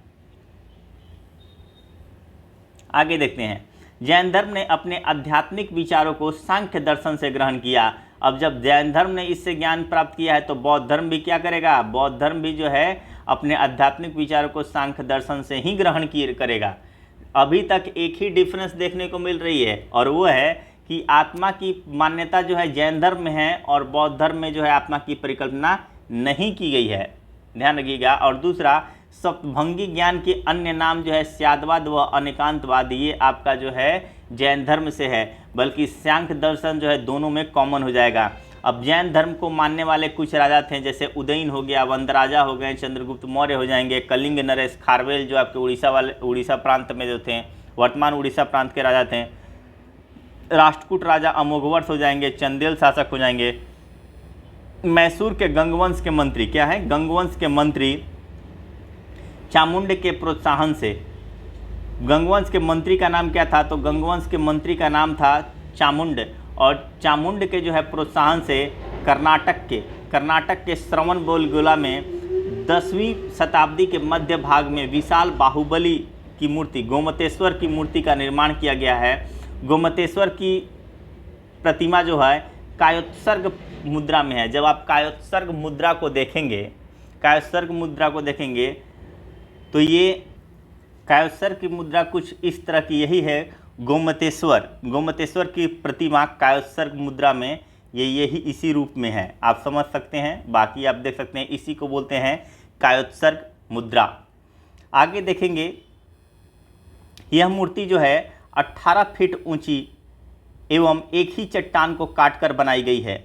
[SPEAKER 1] आगे देखते हैं, जैन धर्म ने अपने आध्यात्मिक विचारों को सांख्य दर्शन से ग्रहण किया। अब जब जैन धर्म ने इससे ज्ञान प्राप्त किया है तो बौद्ध धर्म भी क्या करेगा, बौद्ध धर्म भी जो है अपने आध्यात्मिक विचारों को सांख्य दर्शन से ही ग्रहण करेगा। अभी तक एक ही डिफरेंस देखने को मिल रही है, और वो है कि आत्मा की मान्यता जो है जैन धर्म में है और बौद्ध धर्म में जो है आत्मा की परिकल्पना नहीं की गई है, ध्यान रखिएगा। और दूसरा, सप्तभंगी ज्ञान के अन्य नाम जो है स्यादवाद व अनेकांतवाद, ये आपका जो है जैन धर्म से है, बल्कि सांख्य दर्शन जो है दोनों में कॉमन हो जाएगा। अब जैन धर्म को मानने वाले कुछ राजा थे, जैसे उदयन हो गया, वंदराजा हो गए, चंद्रगुप्त मौर्य हो जाएंगे, कलिंग नरेश, खारवेल जो आपके उड़ीसा प्रांत में जो थे, वर्तमान उड़ीसा प्रांत के राजा थे, राष्ट्रकूट राजा अमोघवर्ष हो जाएंगे, चंदेल शासक हो जाएंगे, मैसूर के गंगवंश के मंत्री क्या है, गंगवंश के मंत्री चामुंड के प्रोत्साहन से, गंगवंश के मंत्री का नाम क्या था, तो गंगवंश के मंत्री का नाम था चामुंड, और चामुंड के जो है प्रोत्साहन से कर्नाटक के श्रवणबेलगोला में 10वीं शताब्दी के मध्य भाग में विशाल बाहुबली की मूर्ति, गोमतेश्वर की मूर्ति का निर्माण किया गया है। गोमतेश्वर की प्रतिमा जो है कायोत्सर्ग मुद्रा में है। जब आप कायोत्सर्ग मुद्रा को देखेंगे तो ये कायोत्सर्ग की मुद्रा कुछ इस तरह की यही है। गोमतेश्वर की प्रतिमा कायोत्सर्ग मुद्रा में यही इसी रूप में है, आप समझ सकते हैं। बाकी आप देख सकते हैं, इसी को बोलते हैं कायोत्सर्ग मुद्रा। आगे देखेंगे, यह मूर्ति जो है 18 फीट ऊंची एवं एक ही चट्टान को काटकर बनाई गई है।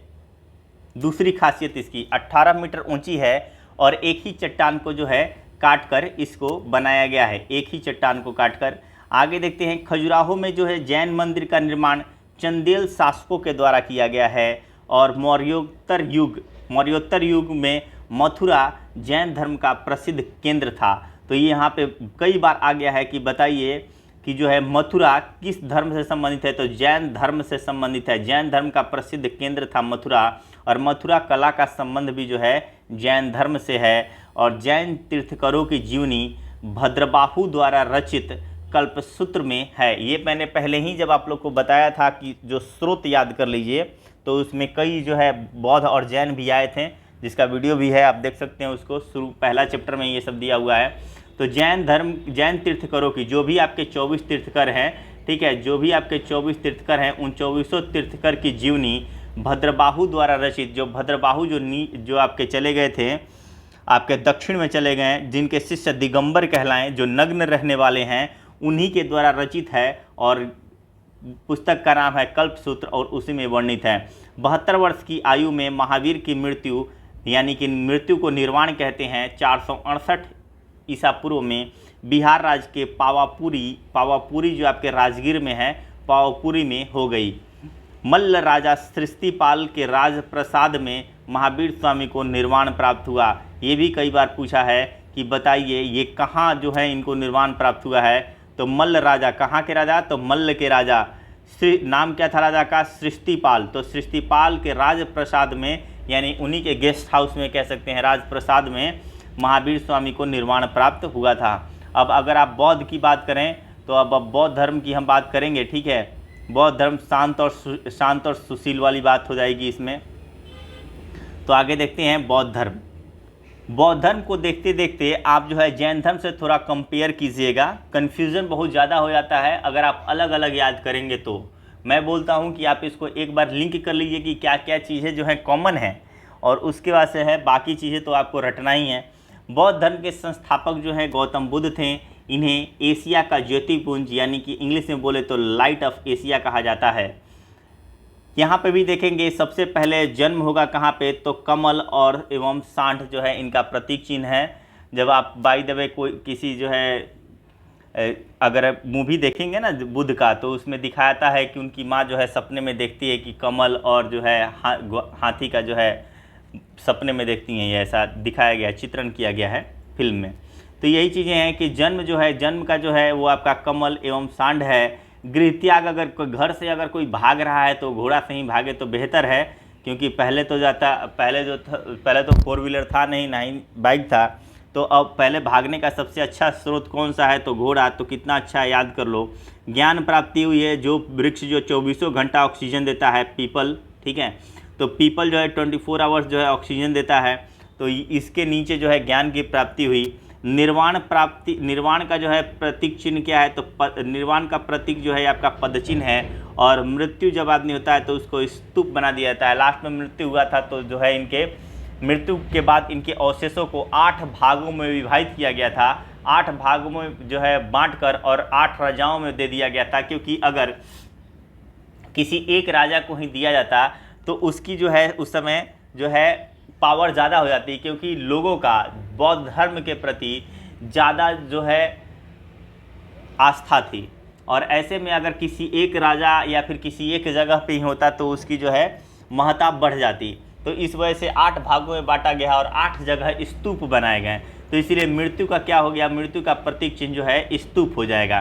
[SPEAKER 1] दूसरी खासियत इसकी 18 मीटर ऊंची है और एक ही चट्टान को जो है काटकर इसको बनाया गया है, एक ही चट्टान को काटकर। आगे देखते हैं, खजुराहो में जो है जैन मंदिर का निर्माण चंदेल शासकों के द्वारा किया गया है, और मौर्योत्तर युग में मथुरा जैन धर्म का प्रसिद्ध केंद्र था। तो ये यहाँ पे कई बार आ गया है कि बताइए कि जो है मथुरा किस धर्म से संबंधित है, तो जैन धर्म से संबंधित है। जैन धर्म का प्रसिद्ध केंद्र था मथुरा, और मथुरा कला का संबंध भी जो है जैन धर्म से है। और जैन तीर्थकरों की जीवनी भद्रबाहु द्वारा रचित कल्पसूत्र में है। ये मैंने पहले ही जब आप लोग को बताया था कि जो स्रोत याद कर लीजिए, तो उसमें कई जो है बौद्ध और जैन भी आए थे, जिसका वीडियो भी है, आप देख सकते हैं उसको, पहला चैप्टर में ये सब दिया हुआ है। तो जैन तीर्थकरों की, जो भी आपके 24 तीर्थकर हैं, ठीक है, जो भी आपके 24 तीर्थकर हैं, उन 24 तीर्थकर की जीवनी भद्रबाहु द्वारा रचित, जो भद्रबाहु जो आपके चले गए थे, आपके दक्षिण में चले गए, जिनके शिष्य दिगंबर कहलाएं, जो नग्न रहने वाले हैं, उन्हीं के द्वारा रचित है। और पुस्तक का नाम है कल्पसूत्र, और उसी में वर्णित है। 72 वर्ष की आयु में महावीर की मृत्यु, यानी कि मृत्यु को निर्वाण कहते हैं, 468 ईसा पूर्व में बिहार राज्य के पावापुरी जो आपके राजगीर में है, पावापुरी में हो गई। मल्ल राजा सृष्टिपाल के राजप्रसाद में महावीर स्वामी को निर्वाण प्राप्त हुआ। ये भी कई बार पूछा है कि बताइए ये कहाँ जो है इनको निर्वाण प्राप्त हुआ है, तो मल्ल राजा, कहाँ के राजा, तो मल्ल के राजा। नाम क्या था राजा का, सृष्टिपाल। तो सृष्टिपाल के राजप्रसाद में, यानी उन्हीं के गेस्ट हाउस में कह सकते हैं, राजप्रसाद में महावीर स्वामी को निर्वाण प्राप्त हुआ था। अब अगर आप बौद्ध की बात करें तो अब बौद्ध धर्म की हम बात करेंगे, ठीक है। बौद्ध धर्म शांत और सुशील वाली बात हो जाएगी इसमें। तो आगे देखते हैं बौद्ध धर्म। बौद्ध धर्म को देखते देखते आप जो है जैन धर्म से थोड़ा कंपेयर कीजिएगा, कन्फ्यूज़न बहुत ज़्यादा हो जाता है अगर आप अलग अलग याद करेंगे। तो मैं बोलता हूँ कि आप इसको एक बार लिंक कर लीजिए कि क्या क्या चीज़ें जो हैं कॉमन हैं, और उसके बाद से है बाकी चीज़ें तो आपको रटना ही है। बौद्ध धर्म के संस्थापक जो हैं गौतम बुद्ध थे। इन्हें एशिया का ज्योतिपुंज यानी कि इंग्लिश में बोले तो लाइट ऑफ एशिया कहा जाता है। यहाँ पे भी देखेंगे सबसे पहले जन्म होगा कहाँ पे, तो कमल और एवं सांड जो है इनका प्रतीक चिन्ह है। जब आप बाय द वे कोई किसी जो है अगर मूवी देखेंगे ना बुद्ध का, तो उसमें दिखाया जाता है कि उनकी माँ जो है सपने में देखती है कि कमल और जो है हाथी का जो है सपने में देखती हैं, ये ऐसा दिखाया गया, चित्रण किया गया है फिल्म में। तो यही चीज़ें हैं कि जन्म जो है, जन्म का जो है वो आपका कमल एवं सांड है। गृह त्याग, अगर कोई घर से अगर कोई भाग रहा है तो घोड़ा से ही भागे तो बेहतर है, क्योंकि पहले तो 4 व्हीलर था नहीं, ना ही बाइक था। तो अब पहले भागने का सबसे अच्छा स्रोत कौन सा है, तो घोड़ा। तो कितना अच्छा है, याद कर लो। ज्ञान प्राप्ति हुई है, जो वृक्ष जो 24 घंटा ऑक्सीजन देता है, पीपल, ठीक है। तो पीपल जो है 24 आवर्स जो है ऑक्सीजन देता है, तो इसके नीचे जो है ज्ञान की प्राप्ति हुई। निर्वाण प्राप्ति, निर्वाण का जो है प्रतीक चिन्ह क्या है, तो निर्वाण का प्रतीक जो है आपका पद चिन्ह है। और मृत्यु जब आदमी होता है तो उसको स्तूप बना दिया जाता है। लास्ट में मृत्यु हुआ था तो जो है इनके मृत्यु के बाद इनके अवशेषों को 8 भागों में विभाजित किया गया था। 8 भागों में जो है बांटकर और 8 राजाओं में दे दिया गया था, क्योंकि अगर किसी एक राजा को ही दिया जाता तो उसकी जो है उस समय जो है पावर ज़्यादा हो जाती, क्योंकि लोगों का बौद्ध धर्म के प्रति ज़्यादा जो है आस्था थी। और ऐसे में अगर किसी एक राजा या फिर किसी एक जगह पे ही होता तो उसकी जो है महत्ता बढ़ जाती। तो इस वजह से 8 भागों में बांटा गया और 8 जगह स्तूप बनाए गए। तो इसीलिए मृत्यु का क्या हो गया, मृत्यु का प्रतीक चिन्ह जो है स्तूप हो जाएगा।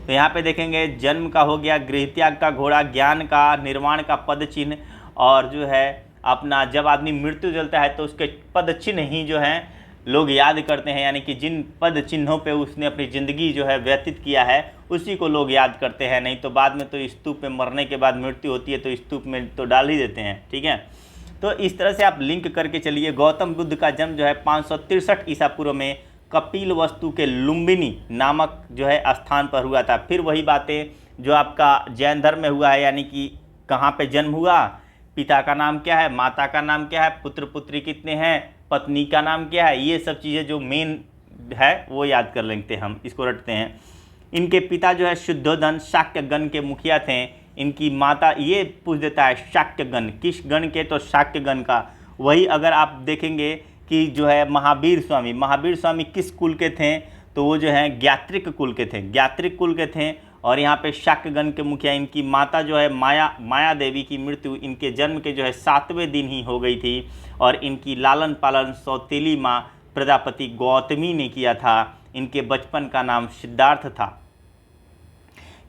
[SPEAKER 1] तो यहाँ पे देखेंगे जन्म का हो गया, गृह त्याग का घोड़ा, ज्ञान का, निर्वाण का पद चिन्ह, और जो है अपना जब आदमी मृत्यु जलता है तो उसके पद चिन्ह ही जो है लोग याद करते हैं, यानी कि जिन पद चिन्हों पे उसने अपनी ज़िंदगी जो है व्यतीत किया है उसी को लोग याद करते हैं। नहीं तो बाद में तो स्तूप में मरने के बाद मृत्यु होती है तो स्तूप में तो डाल ही देते हैं, ठीक है। तो इस तरह से आप लिंक करके चलिए। गौतम बुद्ध का जन्म जो है 563 ईसा पूर्व में कपिल वस्तु के लुम्बिनी नामक जो है स्थान पर हुआ था। फिर वही बातें जो आपका जैन धर्म में हुआ है, यानी कि कहाँ पे जन्म हुआ, पिता का नाम क्या है, माता का नाम क्या है, पुत्र पुत्री कितने हैं, पत्नी का नाम क्या है, ये सब चीज़ें जो मेन है वो याद कर लेते हैं, हम इसको रटते हैं। इनके पिता जो है शुद्धोधन शाक्य गण के मुखिया थे। इनकी माता, ये पूछ देता है शाक्य गण किस गण के, तो शाक्य गण का। वही अगर आप देखेंगे कि जो है महावीर स्वामी किस कुल के थे, तो वो जो है ज्ञात्रिक कुल के थे, ज्ञात्रिक कुल के थे। और यहाँ पे शाक्यगण के मुखिया, इनकी माता जो है माया देवी की मृत्यु इनके जन्म के जो है 7वें दिन ही हो गई थी। और इनकी लालन पालन सौतेली माँ प्रजापति गौतमी ने किया था। इनके बचपन का नाम सिद्धार्थ था।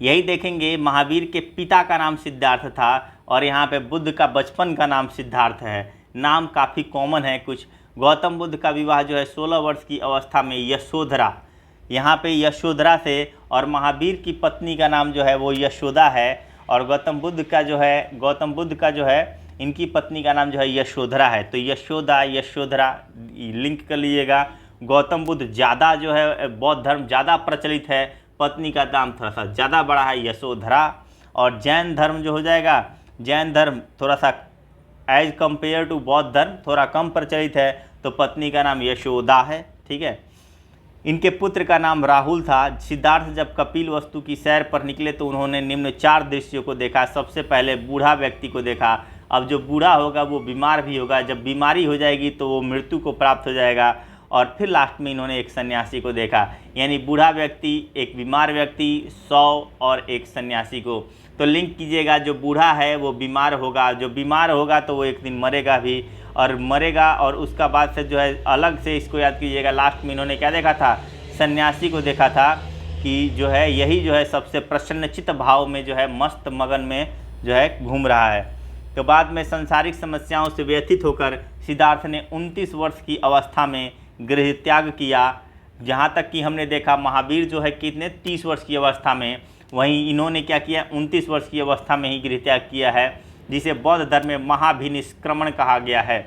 [SPEAKER 1] यही देखेंगे महावीर के पिता का नाम सिद्धार्थ था और यहाँ पे बुद्ध का बचपन का नाम सिद्धार्थ है। नाम काफ़ी कॉमन है कुछ। गौतम बुद्ध का विवाह जो है 16 वर्ष की अवस्था में यशोधरा, यहाँ पे यशोधरा से, और महावीर की पत्नी का नाम जो है वो यशोदा है। और गौतम बुद्ध का जो है इनकी पत्नी का नाम जो है यशोधरा है। तो यशोधरा लिंक कर लीजिएगा। गौतम बुद्ध ज़्यादा जो है बौद्ध धर्म ज़्यादा प्रचलित है, पत्नी का नाम थोड़ा सा ज़्यादा बड़ा है यशोधरा। और जैन धर्म जो हो जाएगा, जैन धर्म थोड़ा सा एज कंपेयर टू बौद्ध धर्म थोड़ा कम प्रचलित है, तो पत्नी का नाम यशोदा है, ठीक है। इनके पुत्र का नाम राहुल था। सिद्धार्थ जब कपिल वस्तु की सैर पर निकले तो उन्होंने निम्न 4 दृश्यों को देखा। सबसे पहले बूढ़ा व्यक्ति को देखा। अब जो बूढ़ा होगा वो बीमार भी होगा, जब बीमारी हो जाएगी तो वो मृत्यु को प्राप्त हो जाएगा। और फिर लास्ट में इन्होंने एक सन्यासी को देखा, यानी बूढ़ा व्यक्ति, एक बीमार व्यक्ति, 100 और एक सन्यासी को। तो लिंक कीजिएगा, जो बूढ़ा है वो बीमार होगा, जो बीमार होगा तो वो एक दिन मरेगा भी, और मरेगा। और उसका बाद से जो है अलग से इसको याद कीजिएगा, लास्ट में इन्होंने क्या देखा था, सन्यासी को देखा था कि जो है यही जो है सबसे प्रसन्नचित्त भाव में जो है मस्त मगन में जो है घूम रहा है। तो बाद में सांसारिक समस्याओं से व्यथित होकर सिद्धार्थ ने 29 वर्ष की अवस्था में गृह त्याग किया। जहाँ तक कि हमने देखा महावीर जो है कितने 30 वर्ष की अवस्था में, वहीं इन्होंने क्या किया 29 वर्ष की अवस्था में ही गृह त्याग किया है, जिसे बौद्ध धर्म में महाभिनिष्क्रमण कहा गया है।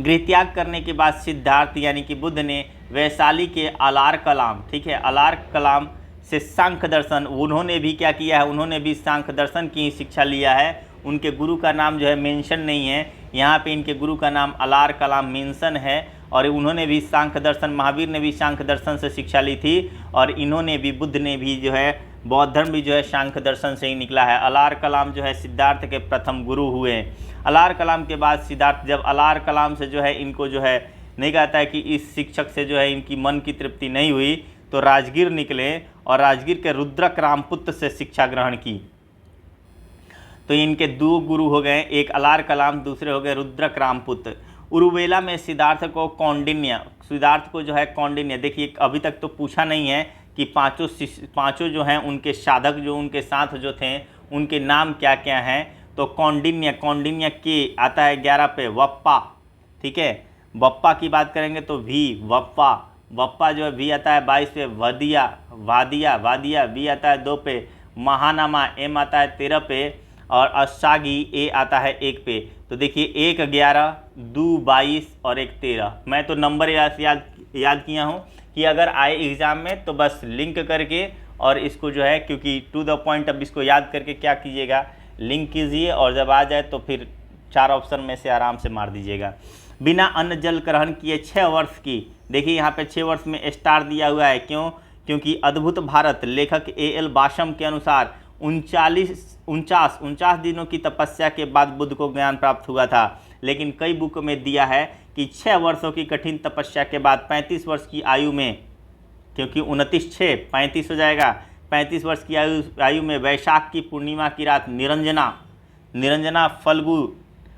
[SPEAKER 1] गृह त्याग करने के बाद सिद्धार्थ यानी कि बुद्ध ने वैशाली के अलार कलाम, ठीक है, अलार कलाम से सांख्य दर्शन, उन्होंने भी क्या किया है, उन्होंने भी सांख्य दर्शन की शिक्षा लिया है। उनके गुरु का नाम जो है मेंशन नहीं है यहाँ पे, इनके गुरु का नाम अलार कलाम मेंशन है। और उन्होंने भी सांख्य दर्शन, महावीर ने भी सांख्य दर्शन से शिक्षा ली थी, और इन्होंने भी, बुद्ध ने भी जो है बौद्ध धर्म भी जो है सांख्य दर्शन से ही निकला है। अलार कलाम जो है सिद्धार्थ के प्रथम गुरु हुए। अलार कलाम के बाद सिद्धार्थ, जब अलार कलाम से जो है इनको जो है नहीं कहता है कि इस शिक्षक से जो है इनकी मन की तृप्ति नहीं हुई, तो राजगीर निकले और राजगीर के रुद्रक रामपुत्र से शिक्षा ग्रहण की। तो इनके दो गुरु हो गए, एक अलार कलाम, दूसरे हो गए रुद्रक रामपुत्र। उरुवेला में सिद्धार्थ को जो है कौंडिन्य, देखिए अभी तक तो पूछा नहीं है कि पांचों जो हैं उनके साधक जो उनके साथ जो थे उनके नाम क्या क्या हैं। तो कौंडिन्य के आता है 11 पे वप्पा, ठीक है। वप्पा की बात करेंगे तो भी वप्पा जो है भी आता है 22 पे, वादिया भी आता है 2 पे, महानामा एम आता है 13 पे, और अशागी ए आता है 1 पे। तो देखिए 1 11, 2 22 और 1 13। मैं तो नंबर याद किया हूँ कि अगर आए एग्ज़ाम में तो बस लिंक करके और इसको जो है, क्योंकि टू द पॉइंट, अब इसको याद करके क्या कीजिएगा, लिंक कीजिए और जब आ जाए तो फिर 4 ऑप्शन में से आराम से मार दीजिएगा। बिना अन्न जल ग्रहण किए 6 वर्ष की, देखिए यहाँ पे 6 वर्ष में स्टार दिया हुआ है, क्यों? क्योंकि अद्भुत भारत लेखक A.L. बाशम के अनुसार 49 दिनों की तपस्या के बाद बुद्ध को ज्ञान प्राप्त हुआ था। लेकिन कई बुक में दिया है कि 6 वर्षों की कठिन तपस्या के बाद 35 वर्ष की आयु में, क्योंकि 29 6 35 हो जाएगा, 35 वर्ष की आयु में वैशाख की पूर्णिमा की रात निरंजना फल्गु,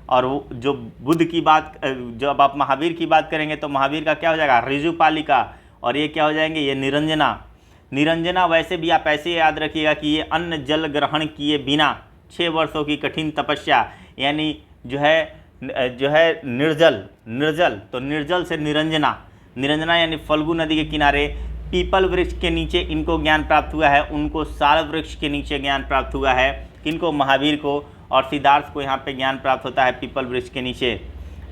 [SPEAKER 1] और जो बुद्ध की बात, जब आप महावीर की बात करेंगे तो महावीर का क्या हो जाएगा, ऋजुपालिका, और ये क्या हो जाएंगे, ये निरंजना। वैसे भी आप ऐसे याद रखिएगा कि ये अन्न जल ग्रहण किए बिना 6 वर्षों की कठिन तपस्या, यानी जो है निर्जल, तो निर्जल से निरंजना यानी फल्गु नदी के किनारे पीपल वृक्ष के नीचे इनको ज्ञान प्राप्त हुआ है। उनको साल वृक्ष के नीचे ज्ञान प्राप्त हुआ है, किनको, महावीर को, और सिद्धार्थ को यहाँ पे ज्ञान प्राप्त होता है पीपल वृक्ष के नीचे।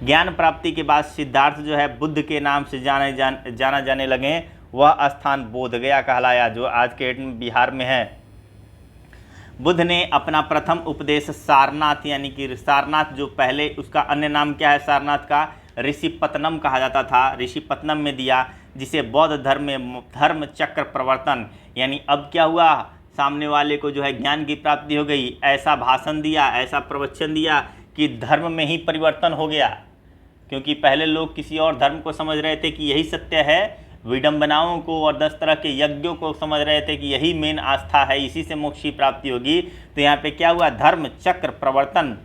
[SPEAKER 1] ज्ञान प्राप्ति के बाद सिद्धार्थ जो है बुद्ध के नाम से जाना जाने लगे। वह स्थान बोधगया कहलाया, जो आज के डेट में बिहार में है। बुद्ध ने अपना प्रथम उपदेश सारनाथ, यानी कि सारनाथ जो पहले उसका अन्य नाम क्या है सारनाथ का, ऋषिपत्तनम कहा जाता था, ऋषिपत्तनम में दिया, जिसे बौद्ध धर्म में धर्म चक्र प्रवर्तन, यानी अब क्या हुआ, सामने वाले को जो है ज्ञान की प्राप्ति हो गई, ऐसा भाषण दिया, ऐसा प्रवचन दिया कि धर्म में ही परिवर्तन हो गया। क्योंकि पहले लोग किसी और धर्म को समझ रहे थे कि यही सत्य है, विडंबनाओं को और 10 तरह के यज्ञों को समझ रहे थे कि यही मेन आस्था है, इसी से मोक्ष की प्राप्ति होगी। तो यहाँ पे क्या हुआ, धर्म चक्र प्रवर्तन,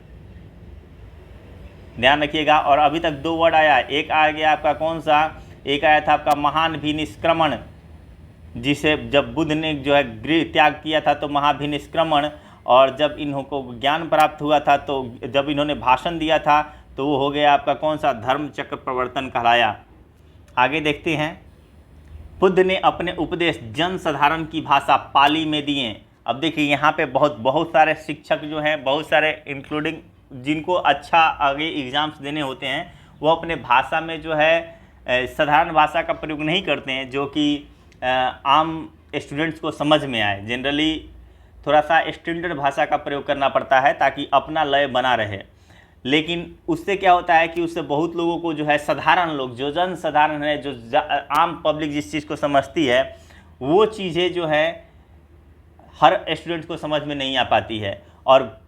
[SPEAKER 1] ध्यान रखिएगा। और अभी तक 2 वर्ड आया, एक आ गया आपका कौन सा, एक आया था आपका महाभिनिष्क्रमण, जिसे जब बुद्ध ने जो है गृह त्याग किया था तो महाभिनिष्क्रमण, और जब इन्हों को ज्ञान प्राप्त हुआ था तो जब इन्होंने भाषण दिया था तो वो हो गया आपका कौन सा, धर्म चक्र प्रवर्तन कहलाया। आगे देखते हैं, बुद्ध ने अपने उपदेश जन साधारण की भाषा पाली में दिए। अब देखिए यहाँ पे बहुत सारे शिक्षक जो हैं, बहुत सारे इंक्लूडिंग जिनको अच्छा आगे एग्जाम्स देने होते हैं, वो अपने भाषा में जो है साधारण भाषा का प्रयोग नहीं करते हैं, जो कि आम स्टूडेंट्स को समझ में आए। जनरली थोड़ा सा स्टैंडर्ड भाषा का प्रयोग करना पड़ता है ताकि अपना लय बना रहे। लेकिन उससे क्या होता है कि उससे बहुत लोगों को जो है साधारण लोग, जो जन साधारण है, जो आम पब्लिक जिस चीज़ को समझती है, वो चीज़ें जो है हर स्टूडेंट को समझ में नहीं आ पाती है। और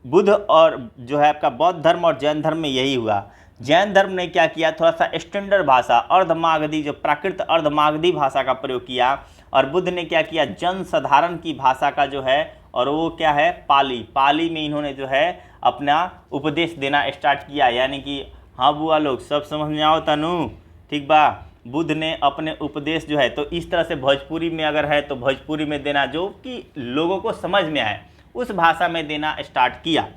[SPEAKER 1] बुद्ध और जो है आपका बौद्ध धर्म और जैन धर्म में यही हुआ। जैन धर्म ने क्या किया, थोड़ा सा स्टैंडर्ड भाषा, अर्धमागधी, जो प्राकृत अर्धमागधी भाषा का प्रयोग किया, और बुद्ध ने क्या किया, जन साधारण की भाषा का जो है, और वो क्या है, पाली में इन्होंने जो है अपना उपदेश देना स्टार्ट किया। यानी कि हाँ बुआ लोग सब समझ में आओ तनु, ठीक बा। बुद्ध ने अपने उपदेश जो है, तो इस तरह से भोजपुरी में अगर है तो भोजपुरी में देना, जो कि लोगों को समझ में आए उस भाषा में देना स्टार्ट किया।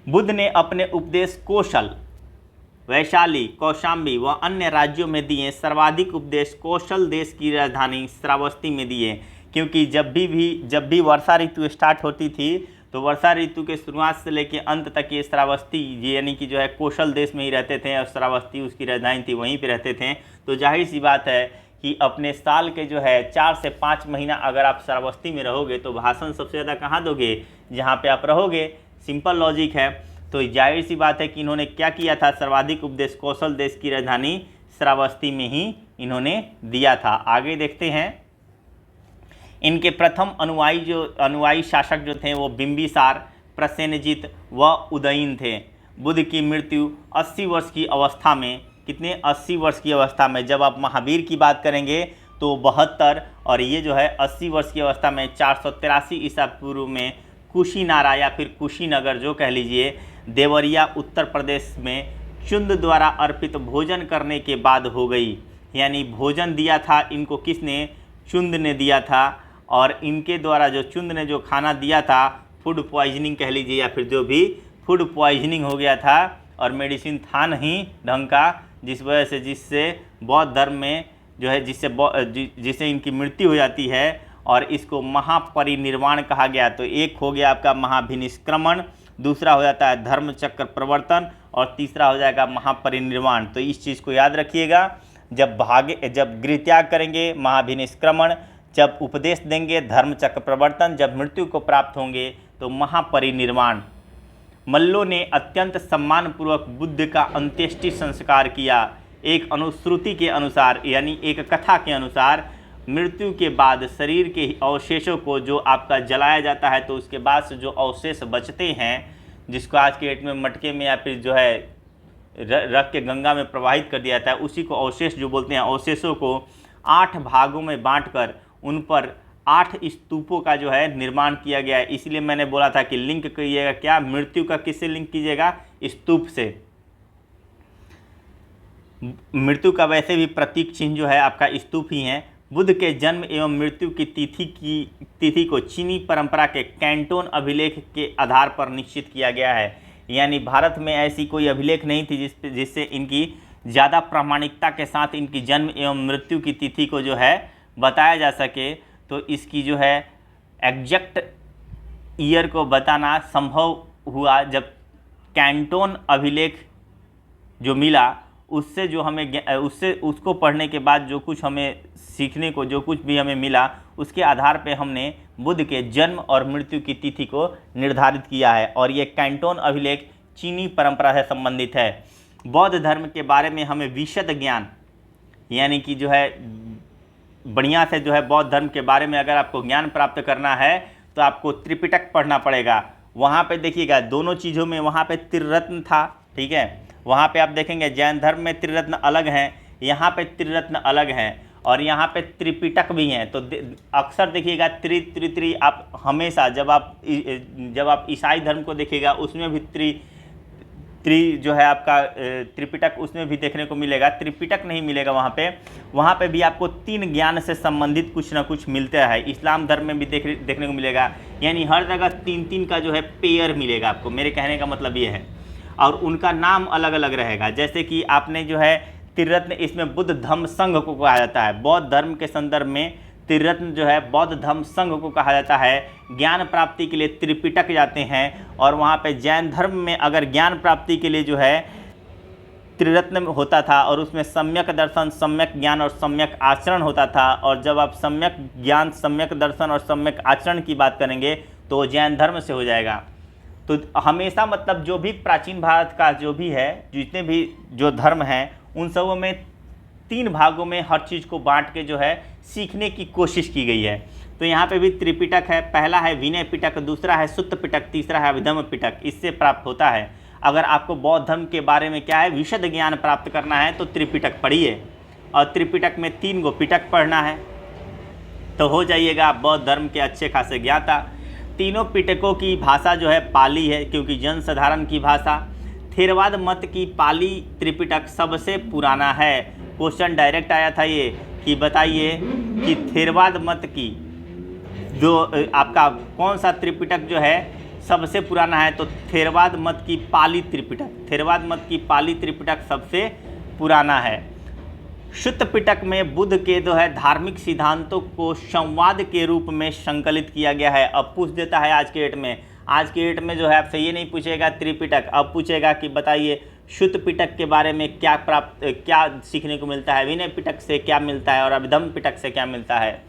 [SPEAKER 1] बुद्ध ने अपने उपदेश कौशल, वैशाली, कौशाम्बी व अन्य राज्यों में दिए। सर्वाधिक उपदेश कौशल देश की राजधानी श्रावस्ती में दिए, क्योंकि जब भी वर्षा ऋतु स्टार्ट होती थी तो वर्षा ऋतु के शुरुआत से लेकर अंत तक ये श्रावस्ती यानी कि जो है कौशल देश में ही रहते थे, और श्रावस्ती उसकी राजधानी थी, वहीं पे रहते थे। तो जाहिर सी बात है कि अपने साल के जो है 4 से 5 महीना अगर आप श्रावस्ती में रहोगे तो भाषण सबसे ज़्यादा कहाँ दोगे, जहाँ पे आप रहोगे। सिंपल लॉजिक है। तो जाहिर सी बात है कि इन्होंने क्या किया था, सर्वाधिक उपदेश कौशल देश की राजधानी श्रावस्ती में ही इन्होंने दिया था। आगे देखते हैं, इनके प्रथम अनुयायी शासक जो थे वो बिंबिसार, प्रसेनजित व उदयन थे। बुद्ध की मृत्यु 80 वर्ष की अवस्था में, कितने 80 वर्ष की अवस्था में, जब आप महावीर की बात करेंगे तो 72, और ये जो है 80 वर्ष की अवस्था में 483 ईसा पूर्व में कुशीनारा या फिर कुशीनगर जो कह लीजिए, देवरिया उत्तर प्रदेश में चुंद द्वारा अर्पित भोजन करने के बाद हो गई। यानी भोजन दिया था इनको किसने, चुंद ने दिया था, और इनके द्वारा जो चुंद ने जो खाना दिया था, फूड पॉइजनिंग कह लीजिए या फिर जो भी फूड पॉइजनिंग हो गया था, और मेडिसिन था नहीं ढंग का, जिस वजह से जिससे बौद्ध धर्म में जो है जिससे इनकी मृत्यु हो जाती है, और इसको महापरिनिर्वाण कहा गया। तो एक हो गया आपका महाभिनिष्क्रमण, दूसरा हो जाता है धर्म चक्र प्रवर्तन, और तीसरा हो जाएगा महापरिनिर्वाण। तो इस चीज़ को याद रखिएगा, जब गृह त्याग करेंगे महाभिनिष्क्रमण, जब उपदेश देंगे धर्म चक्र प्रवर्तन, जब मृत्यु को प्राप्त होंगे तो महापरिनिर्वाण। मल्लों ने अत्यंत सम्मानपूर्वक बुद्ध का अंत्येष्टि संस्कार किया। एक अनुश्रुति के अनुसार, यानी एक कथा के अनुसार, मृत्यु के बाद शरीर के अवशेषों को जो आपका जलाया जाता है, तो उसके बाद से जो अवशेष बचते हैं, जिसको आज के डेट में मटके में या फिर जो है रख के गंगा में प्रवाहित कर दिया जाता है, उसी को अवशेष जो बोलते हैं। अवशेषों को 8 भागों में बांटकर उन पर 8 स्तूपों का जो है निर्माण किया गया है। इसलिए मैंने बोला था कि लिंक करिएगा, क्या मृत्यु का किससे लिंक कीजिएगा, स्तूप से। मृत्यु का वैसे भी प्रतीक चिन्ह जो है आपका स्तूप ही है। बुद्ध के जन्म एवं मृत्यु की तिथि को चीनी परंपरा के कैंटोन अभिलेख के आधार पर निश्चित किया गया है। यानी भारत में ऐसी कोई अभिलेख नहीं थी जिससे इनकी ज़्यादा प्रामाणिकता के साथ इनकी जन्म एवं मृत्यु की तिथि को जो है बताया जा सके। तो इसकी जो है एग्जैक्ट ईयर को बताना संभव हुआ जब कैंटोन अभिलेख जो मिला, उससे जो हमें उसको पढ़ने के बाद जो कुछ हमें सीखने को, जो कुछ भी हमें मिला, उसके आधार पे हमने बुद्ध के जन्म और मृत्यु की तिथि को निर्धारित किया है। और ये कैंटोन अभिलेख चीनी परंपरा से संबंधित है। बौद्ध धर्म के बारे में हमें विशद ज्ञान, यानी कि जो है बढ़िया से जो है बौद्ध धर्म के बारे में अगर आपको ज्ञान प्राप्त करना है तो आपको त्रिपिटक पढ़ना पड़ेगा। वहाँ पे देखिएगा दोनों चीज़ों में, वहाँ पे त्रिरत्न था, ठीक है। वहाँ पे आप देखेंगे जैन धर्म में त्रिरत्न अलग हैं, यहाँ पे त्रिरत्न अलग हैं, और यहाँ पे त्रिपिटक भी हैं। तो अक्सर देखिएगा त्रि आप हमेशा जब आप ईसाई धर्म को देखिएगा उसमें भी त्रि जो है आपका त्रिपिटक उसमें भी देखने को मिलेगा, त्रिपिटक नहीं मिलेगा वहाँ पे भी आपको 3 ज्ञान से संबंधित कुछ ना कुछ मिलता है। इस्लाम धर्म में भी देखने को मिलेगा, यानी हर जगह 3 का जो है पेयर मिलेगा आपको। मेरे कहने का मतलब ये है, और उनका नाम अलग अलग रहेगा। जैसे कि आपने जो है त्रिरत्न, इसमें बुद्ध धम्म संघ को कहा जाता है। बौद्ध धर्म के संदर्भ में त्रिरत्न जो है बौद्ध धम्म संघ को कहा जाता है। ज्ञान प्राप्ति के लिए त्रिपिटक जाते हैं, और वहाँ पे जैन धर्म में अगर ज्ञान प्राप्ति के लिए जो है त्रिरत्न होता था, और उसमें सम्यक दर्शन, सम्यक ज्ञान और सम्यक आचरण होता था। और जब आप सम्यक ज्ञान, सम्यक दर्शन और सम्यक आचरण की बात करेंगे तो जैन धर्म से हो जाएगा। तो हमेशा मतलब जो भी प्राचीन भारत का जो भी है, जितने भी जो धर्म हैं, उन सबों में 3 भागों में हर चीज़ को बांट के जो है सीखने की कोशिश की गई है। तो यहाँ पे भी त्रिपिटक है। पहला है विनय पिटक, दूसरा है सुत्त पिटक, तीसरा है अभिधम्म पिटक। इससे प्राप्त होता है। अगर आपको बौद्ध धर्म के बारे में क्या है विशद ज्ञान प्राप्त करना है तो त्रिपिटक पढ़िए, और त्रिपिटक में 3 गो पिटक पढ़ना है, तो हो जाइएगा आप बौद्ध धर्म के अच्छे खासे ज्ञाता। तीनों पिटकों की भाषा जो है पाली है, क्योंकि जनसाधारण की भाषा। थेरवाद मत की पाली त्रिपिटक सबसे पुराना है। क्वेश्चन डायरेक्ट आया था ये कि बताइए कि थेरवाद मत की जो आपका कौन सा त्रिपिटक जो है सबसे पुराना है, तो थेरवाद मत की पाली त्रिपिटक, थेरवाद मत की पाली त्रिपिटक सबसे पुराना है। शुद्ध पिटक में बुद्ध के जो है धार्मिक सिद्धांतों को संवाद के रूप में संकलित किया गया है। अब पूछ देता है आज के डेट में जो है आपसे ये नहीं पूछेगा त्रिपिटक, अब पूछेगा कि बताइए शुद्ध पिटक के बारे में क्या सीखने को मिलता है, विनय पिटक से क्या मिलता है और अभिधम्म पिटक से क्या मिलता है।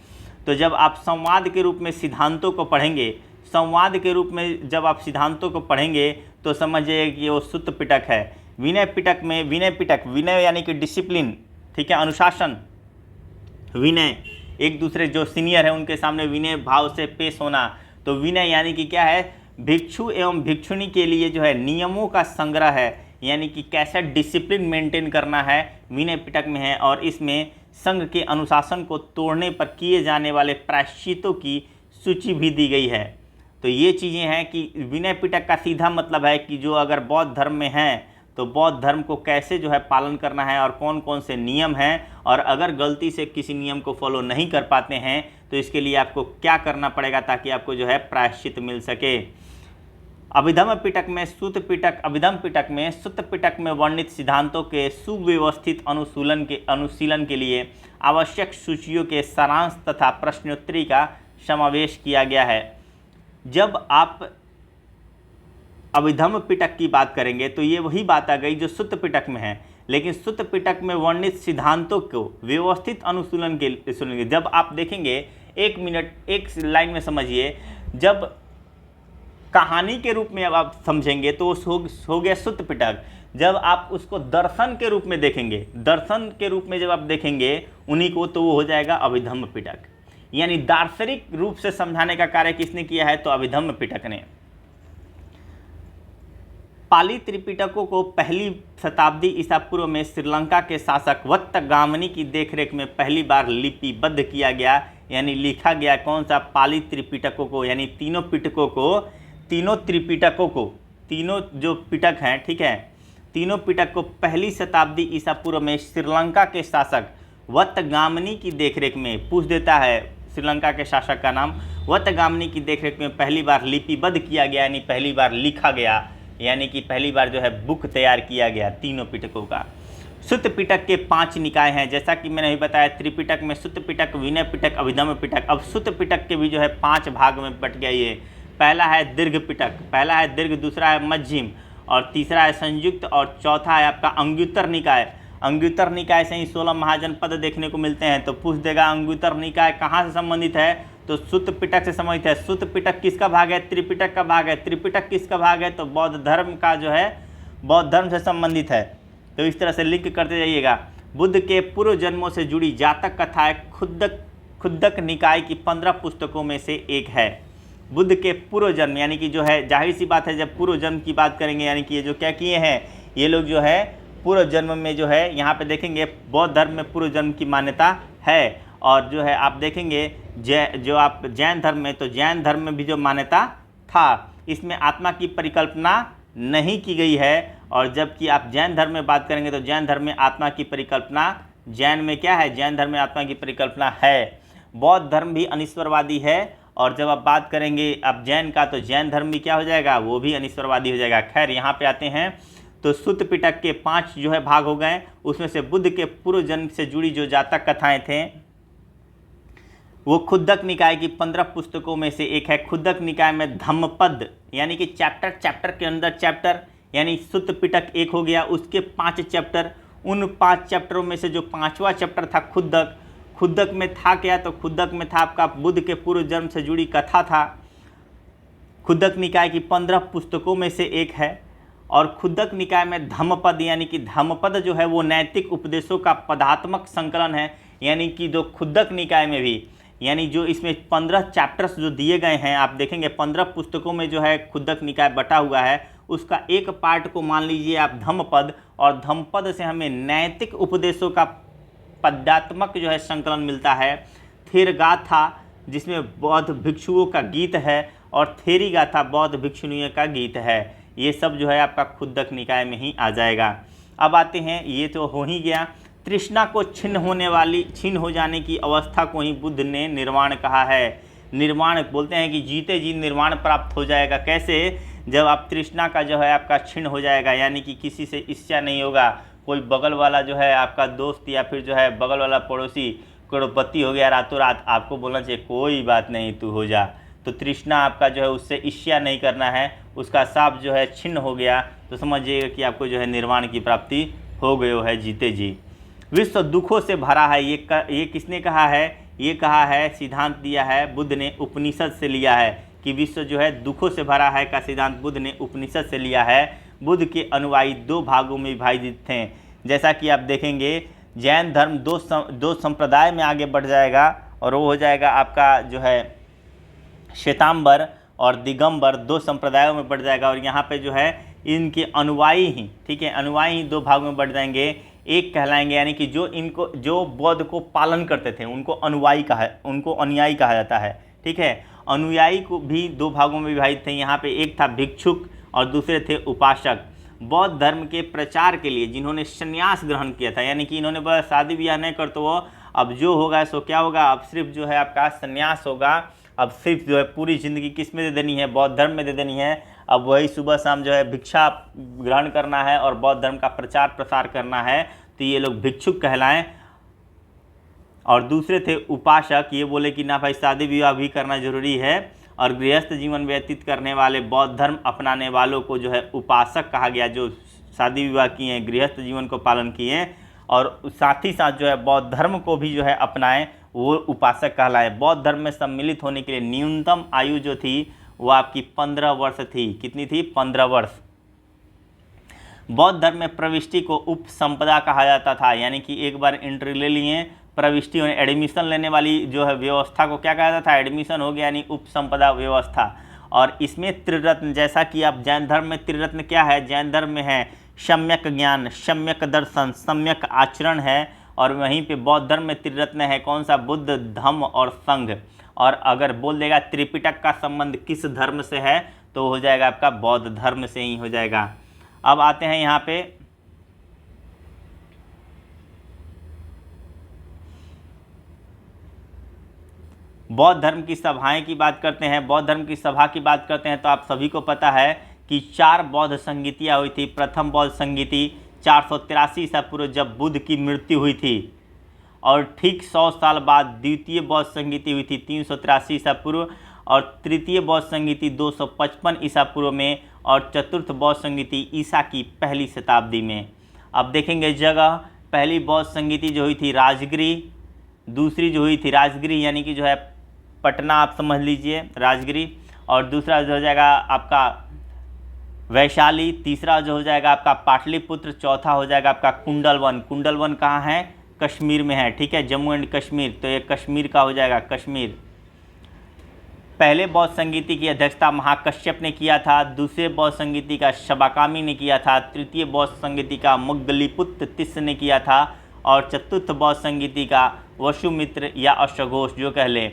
[SPEAKER 1] तो जब आप संवाद के रूप में सिद्धांतों को पढ़ेंगे, संवाद के रूप में जब आप सिद्धांतों को पढ़ेंगे तो समझिए कि वो सुत्त पिटक है। विनय पिटक में विनय यानी कि डिसिप्लिन, ठीक है, अनुशासन, विनय, एक दूसरे जो सीनियर है उनके सामने विनय भाव से पेश होना। तो विनय यानी कि क्या है, भिक्षु एवं भिक्षुणी के लिए जो है नियमों का संग्रह है, यानी कि कैसा डिसिप्लिन मेंटेन करना है, विनय पिटक में है। और इसमें संघ के अनुशासन को तोड़ने पर किए जाने वाले प्रायश्चितों की सूची भी दी गई है। तो ये चीज़ें हैं कि विनय पिटक का सीधा मतलब है कि जो अगर बौद्ध धर्म में हैं तो बौद्ध धर्म को कैसे जो है पालन करना है और कौन कौन से नियम हैं, और अगर गलती से किसी नियम को फॉलो नहीं कर पाते हैं तो इसके लिए आपको क्या करना पड़ेगा ताकि आपको जो है प्रायश्चित मिल सके। अभिधम्म पिटक में अभिधम्म पिटक में सुत्त पिटक में वर्णित सिद्धांतों के सुव्यवस्थित अनुशीलन के लिए आवश्यक सूचियों के सारांश तथा प्रश्नोत्तरी का समावेश किया गया है। जब आप अभिधम्म पिटक की बात करेंगे तो ये वही बात आ गई जो सुत्त पिटक में है, लेकिन सुत्त पिटक में वर्णित सिद्धांतों को व्यवस्थित अनुशीलन के सुनेंगे। जब आप देखेंगे, एक मिनट एक लाइन में समझिए, जब कहानी के रूप में अब आप समझेंगे तो हो गया सुत्त पिटक। जब आप उसको दर्शन के रूप में देखेंगे, दर्शन के रूप में जब आप देखेंगे उन्हीं को, तो वो हो जाएगा अभिधम्म पिटक। यानी दार्शनिक रूप से समझाने का कार्य किसने किया है, तो अभिधम्म पिटक ने। पाली त्रिपिटकों को पहली शताब्दी ईसा पूर्व में श्रीलंका के शासक वत्तगामनी की देखरेख में पहली बार लिपिबद्ध किया गया, यानी लिखा गया। कौन सा, पाली त्रिपिटकों को, यानी तीनों त्रिपिटकों को, तीनों जो पिटक हैं, ठीक है, तीनों पिटक को पहली शताब्दी ईसा पूर्व में श्रीलंका के शासक वत्तगामनी की देखरेख में, पूछ देता है श्रीलंका के शासक का नाम, वत्तगामनी की देखरेख में पहली बार लिपिबद्ध किया गया, यानी पहली बार लिखा गया, यानी कि पहली बार जो है बुक तैयार किया गया तीनों पिटकों का। सुत्त पिटक के 5 निकाय हैं, जैसा कि मैंने अभी बताया, त्रिपिटक में सुत्त पिटक, विनय पिटक, अभिधम्म पिटक। अब सुत्त पिटक के भी जो है 5 भाग में बट गया ये। पहला है दीर्घ पिटक, पहला है दीर्घ, दूसरा है मध्यम, और तीसरा है संयुक्त, और चौथा है आपका अंगुत्तर निकाय। अंगुत्तर निकाय से ही 16 महाजनपद देखने को मिलते हैं। तो पूछ देगा अंगुत्तर निकाय कहाँ से संबंधित है, तो सुत्त पिटक से संबंधित है। सुत्त पिटक किसका भाग है, त्रिपिटक का भाग है। त्रिपिटक किसका भाग है, तो बौद्ध धर्म का जो है, बौद्ध धर्म से संबंधित है। तो इस तरह से लिंक करते जाइएगा। बुद्ध के पूर्व जन्मों से जुड़ी जातक कथाएं खुद्दक निकाय की 15 पुस्तकों में से एक है। बुद्ध के पूर्व जन्म, यानी कि जो है, जाहिर सी बात है जब पूर्व जन्म की बात करेंगे, यानी कि ये जो क्या किए हैं, ये लोग जो है पूर्व जन्म में जो है, यहाँ पे देखेंगे बौद्ध धर्म में पूर्व जन्म की मान्यता है। और जो है आप देखेंगे जो आप जैन धर्म में, तो जैन धर्म में भी जो मान्यता था, इसमें आत्मा की परिकल्पना नहीं की गई है। और जबकि आप जैन धर्म में बात करेंगे तो जैन धर्म में आत्मा की परिकल्पना, जैन में क्या है, जैन धर्म में आत्मा की परिकल्पना है। बौद्ध धर्म भी अनिश्वरवादी है। और जब आप बात करेंगे अब जैन का, तो जैन धर्म भी क्या हो जाएगा, वो भी अनिश्वरवादी हो जाएगा। खैर यहाँ पे आते हैं, तो सुत्त पिटक के 5 जो है भाग हो गए। उसमें से बुद्ध के पूर्व जन्म से जुड़ी जो जातक कथाएं थे वो खुद्दक निकाय की 15 पुस्तकों में से एक है। खुद्दक निकाय में धम्मपद, यानी कि चैप्टर के अंदर चैप्टर, यानी सुत्त पिटक एक हो गया, उसके 5 चैप्टर। उन 5 चैप्टरों में से जो 5वां चैप्टर था खुद्दक में था क्या, तो खुद्दक में था आपका बुद्ध के पूर्व जन्म से जुड़ी कथा था। खुद्दक निकाय की 15 पुस्तकों में से एक है। और खुद्दक निकाय में धम्मपद, यानी कि धम्मपद जो है वो नैतिक उपदेशों का पदात्मक संकलन है। यानी कि जो खुद्दक निकाय में भी, यानी जो इसमें 15 चैप्टर्स जो दिए गए हैं, आप देखेंगे 15 पुस्तकों में जो है खुद्दक निकाय बटा हुआ है। उसका एक पार्ट को मान लीजिए आप धम्मपद, और धम्मपद से हमें नैतिक उपदेशों का पदात्मक जो है संकलन मिलता है। थेरगाथा, जिसमें बौद्ध भिक्षुओं का गीत है, और थेरीगाथा बौद्ध भिक्षुणियों का गीत है। ये सब जो है आपका खुद्दक निकाय में ही आ जाएगा। अब आते हैं, ये तो हो ही गया। तृष्णा को छिन्न हो जाने की अवस्था को ही बुद्ध ने निर्वाण कहा है। निर्वाण बोलते हैं कि जीते जी निर्वाण प्राप्त हो जाएगा। कैसे, जब आप तृष्णा का जो है आपका छिन्न हो जाएगा, यानी कि किसी से इच्छा नहीं होगा। कोई बगल वाला जो है आपका दोस्त या फिर जो है बगल वाला पड़ोसी करोड़पति हो गया रातों रात, आपको बोलना चाहिए कोई बात नहीं तू हो जा। तो तृष्णा आपका जो है उससे ईर्ष्या नहीं करना है, उसका साप जो है छिन्न हो गया, तो समझिएगा कि आपको जो है निर्वाण की प्राप्ति हो गई है जीते जी। विश्व दुखों से भरा है, ये किसने कहा है, ये कहा है, सिद्धांत दिया है बुद्ध ने, उपनिषद से लिया है। कि विश्व जो है दुखों से भरा है का सिद्धांत बुद्ध ने उपनिषद से लिया है। बुद्ध के अनुयायी दो भागों में विभाजित थे। जैसा कि आप देखेंगे जैन धर्म दो संप्रदाय में आगे बढ़ जाएगा और वो हो जाएगा आपका जो है श्वेतांबर और दिगंबर, दो संप्रदायों में बढ़ जाएगा। और यहाँ पे जो है इनके अनुयायी ही, ठीक है, अनुयायी ही दो भागों में बढ़ जाएंगे। एक कहलाएंगे यानी कि जो बौद्ध को पालन करते थे उनको अनुयायी कहा जाता है, ठीक है। अनुयायी को भी दो भागों में विभाजित थे। यहाँ पे एक था भिक्षुक और दूसरे थे उपासक। बौद्ध धर्म के प्रचार के लिए जिन्होंने संन्यास ग्रहण किया था, यानी कि इन्होंने बस शादी ब्याह नहीं कर तो वो अब जो होगा सो क्या होगा, अब सिर्फ जो है आपका संन्यास होगा। अब सिर्फ जो है पूरी ज़िंदगी किस में दे देनी है, बौद्ध धर्म में दे देनी है। अब वही सुबह शाम जो है भिक्षा ग्रहण करना है और बौद्ध धर्म का प्रचार प्रसार करना है, तो ये लोग भिक्षुक कहलाएं। और दूसरे थे उपासक, ये बोले कि ना भाई शादी विवाह भी करना जरूरी है। और गृहस्थ जीवन व्यतीत करने वाले बौद्ध धर्म अपनाने वालों को जो है उपासक कहा गया, जो शादी विवाह किए हैं, गृहस्थ जीवन को पालन किए और साथ ही साथ जो है बौद्ध धर्म को भी जो है अपनाएं, वो उपासक कहलाए। बौद्ध धर्म में सम्मिलित होने के लिए न्यूनतम आयु जो थी वो आपकी 15 वर्ष थी। कितनी थी? 15 वर्ष। बौद्ध धर्म में प्रविष्टि को उपसंपदा कहा जाता था, यानी कि एक बार एंट्री ले लिए, प्रविष्टि होने एडमिशन लेने वाली जो है व्यवस्था को क्या कहा जाता था? एडमिशन हो गया यानी उपसंपदा व्यवस्था। और इसमें त्रिरत्न, जैसा कि आप जैन धर्म में त्रिरत्न क्या है, जैन धर्म में है सम्यक ज्ञान, सम्यक दर्शन, सम्यक आचरण है। और वहीं पे बौद्ध धर्म में त्रिरत्न है कौन सा? बुद्ध, धम्म और संघ। और अगर बोल देगा त्रिपिटक का संबंध किस धर्म से है, तो हो जाएगा आपका बौद्ध धर्म से ही हो जाएगा। अब आते हैं यहाँ पे बौद्ध धर्म की सभाएं की बात करते हैं। बौद्ध धर्म की सभा की बात करते हैं तो आप सभी को पता है कि 4 बौद्ध संगीतियाँ हुई थी। प्रथम बौद्ध संगीति 483 ईसा पूर्व जब बुद्ध की मृत्यु हुई थी, और ठीक 100 साल बाद द्वितीय बौद्ध संगीति हुई थी 383 ईसा पूर्व, और तृतीय बौद्ध संगीति 255 ईसा पूर्व में, और चतुर्थ बौद्ध संगीति ईसा की पहली शताब्दी में। अब देखेंगे जगह, पहली बौद्ध संगीति जो हुई थी राजगिरी, दूसरी जो हुई थी राजगिरी यानी कि जो है पटना आप समझ लीजिए राजगिरी, और दूसरा जो हो जाएगा आपका वैशाली, तीसरा जो हो जाएगा आपका पाटलिपुत्र, चौथा हो जाएगा आपका कुंडलवन। कुंडलवन कहाँ है? कश्मीर में है, ठीक है, जम्मू एंड कश्मीर, तो ये कश्मीर का हो जाएगा कश्मीर। पहले बौद्ध संगीति की अध्यक्षता महाकश्यप ने किया था, दूसरे बौद्ध संगीति का शबाकामी ने किया था, तृतीय बौद्ध संगीति का मुग्गलिपुत्र तिस्स ने किया था, और चतुर्थ बौद्ध संगीति का वसुमित्र या अश्वघोष जो कह ले।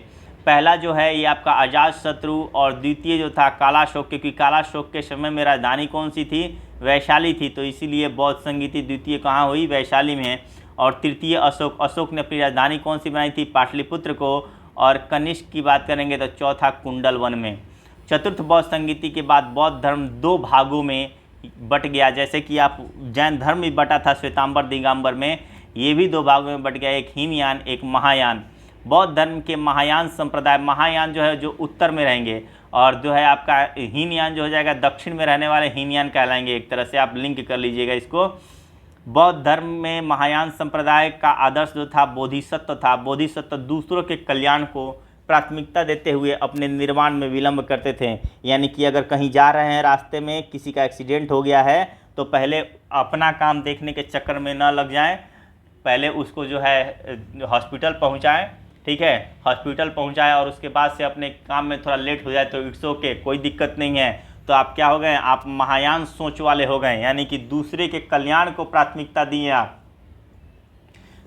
[SPEAKER 1] पहला जो है ये आपका अजातशत्रु, और द्वितीय जो था कालाशोक, क्योंकि कालाशोक के समय में राजधानी कौन सी थी? वैशाली थी, तो इसीलिए बौद्ध संगीति द्वितीय कहाँ हुई? वैशाली में। और तृतीय अशोक, अशोक ने अपनी राजधानी कौन सी बनाई थी? पाटलिपुत्र को। और कनिष्क की बात करेंगे तो चौथा कुंडलवन में। चतुर्थ बौद्ध संगीति के बाद बौद्ध धर्म 2 भागों में बट गया, जैसे कि आप जैन धर्म भी बटा था श्वेतांबर दिगंबर में, ये भी 2 भागों में बट गया, एक हीनयान एक महायान। बौद्ध धर्म के महायान संप्रदाय, महायान जो है जो उत्तर में रहेंगे, और जो है आपका हीनयान जो हो जाएगा दक्षिण में रहने वाले हीनयान कहलाएंगे। एक तरह से आप लिंक कर लीजिएगा इसको। बौद्ध धर्म में महायान संप्रदाय का आदर्श जो था बोधिसत्व था। बोधिसत्व दूसरों के कल्याण को प्राथमिकता देते हुए अपने निर्वाण में विलंब करते थे, यानी कि अगर कहीं जा रहे हैं रास्ते में किसी का एक्सीडेंट हो गया है तो पहले अपना काम देखने के चक्कर में न लग जाएं, पहले उसको जो है हॉस्पिटल पहुंचाएं, ठीक है, हॉस्पिटल पहुंचाएं, और उसके बाद से अपने काम में थोड़ा लेट हो जाए तो इट्स ओके, कोई दिक्कत नहीं है। तो आप क्या हो गए? आप महायान सोच वाले हो गए, यानी कि दूसरे के कल्याण को प्राथमिकता दिए आप।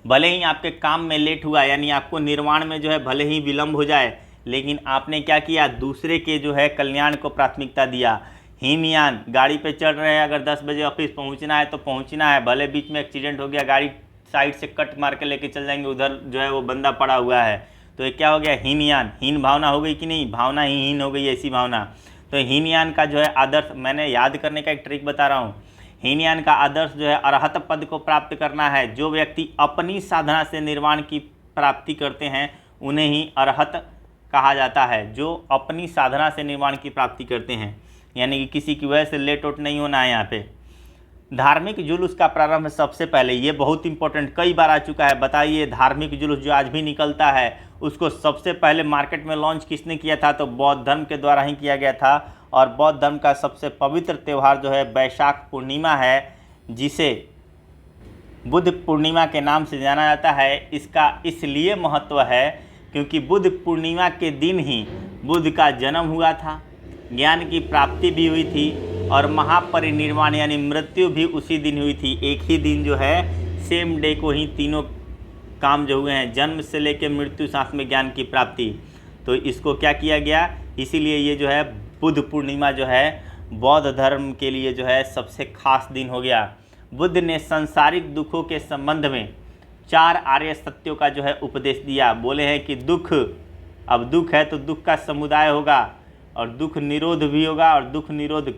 [SPEAKER 1] भले ही आपके काम में लेट हुआ, यानी आपको निर्वाण में जो है भले ही विलंब हो जाए, लेकिन आपने क्या किया? दूसरे के जो है कल्याण को प्राथमिकता दिया। हीनयान, गाड़ी पे चढ़ रहे हैं, अगर 10 बजे ऑफिस पहुंचना है तो पहुंचना है, भले बीच में एक्सीडेंट हो गया, गाड़ी साइड से कट मार के लेके चल जाएंगे, उधर जो है वो बंदा पड़ा हुआ है, तो ये क्या हो गया? हीनयान। हीन भावना हो गई कि नहीं? भावना ही हीन हो गई, ऐसी भावना। तो हीनयान का जो है आदर्श, मैंने याद करने का एक ट्रिक बता रहा हूँ। हीनयान का आदर्श जो है अरहत पद को प्राप्त करना है। जो व्यक्ति अपनी साधना से निर्वाण की प्राप्ति करते हैं उन्हें ही अरहत कहा जाता है, जो अपनी साधना से निर्वाण की प्राप्ति करते हैं, यानी कि किसी की वजह से लेट उट नहीं होना है यहाँ पे। धार्मिक जुलूस का प्रारंभ सबसे पहले, ये बहुत इंपॉर्टेंट कई बार आ चुका है, बताइए धार्मिक जुलूस जो आज भी निकलता है उसको सबसे पहले मार्केट में लॉन्च किसने किया था? तो बौद्ध धर्म के द्वारा ही किया गया था। और बौद्ध धर्म का सबसे पवित्र त्यौहार जो है वैशाख पूर्णिमा है, जिसे बुद्ध पूर्णिमा के नाम से जाना जाता है। इसका इसलिए महत्व है क्योंकि बुद्ध पूर्णिमा के दिन ही बुद्ध का जन्म हुआ था, ज्ञान की प्राप्ति भी हुई थी और महापरिनिर्वाण यानी मृत्यु भी उसी दिन हुई थी। एक ही दिन जो है, सेम डे को ही तीनों काम जो हुए हैं, जन्म से लेकर मृत्यु, साथ में ज्ञान की प्राप्ति। तो इसको क्या किया गया, इसीलिए ये जो है बुद्ध पूर्णिमा जो है बौद्ध धर्म के लिए जो है सबसे खास दिन हो गया। बुद्ध ने सांसारिक दुखों के संबंध में 4 आर्य सत्यों का जो है उपदेश दिया। बोले हैं कि दुख, अब दुख है तो दुख का समुदाय होगा और दुख निरोध भी होगा, और दुख निरोध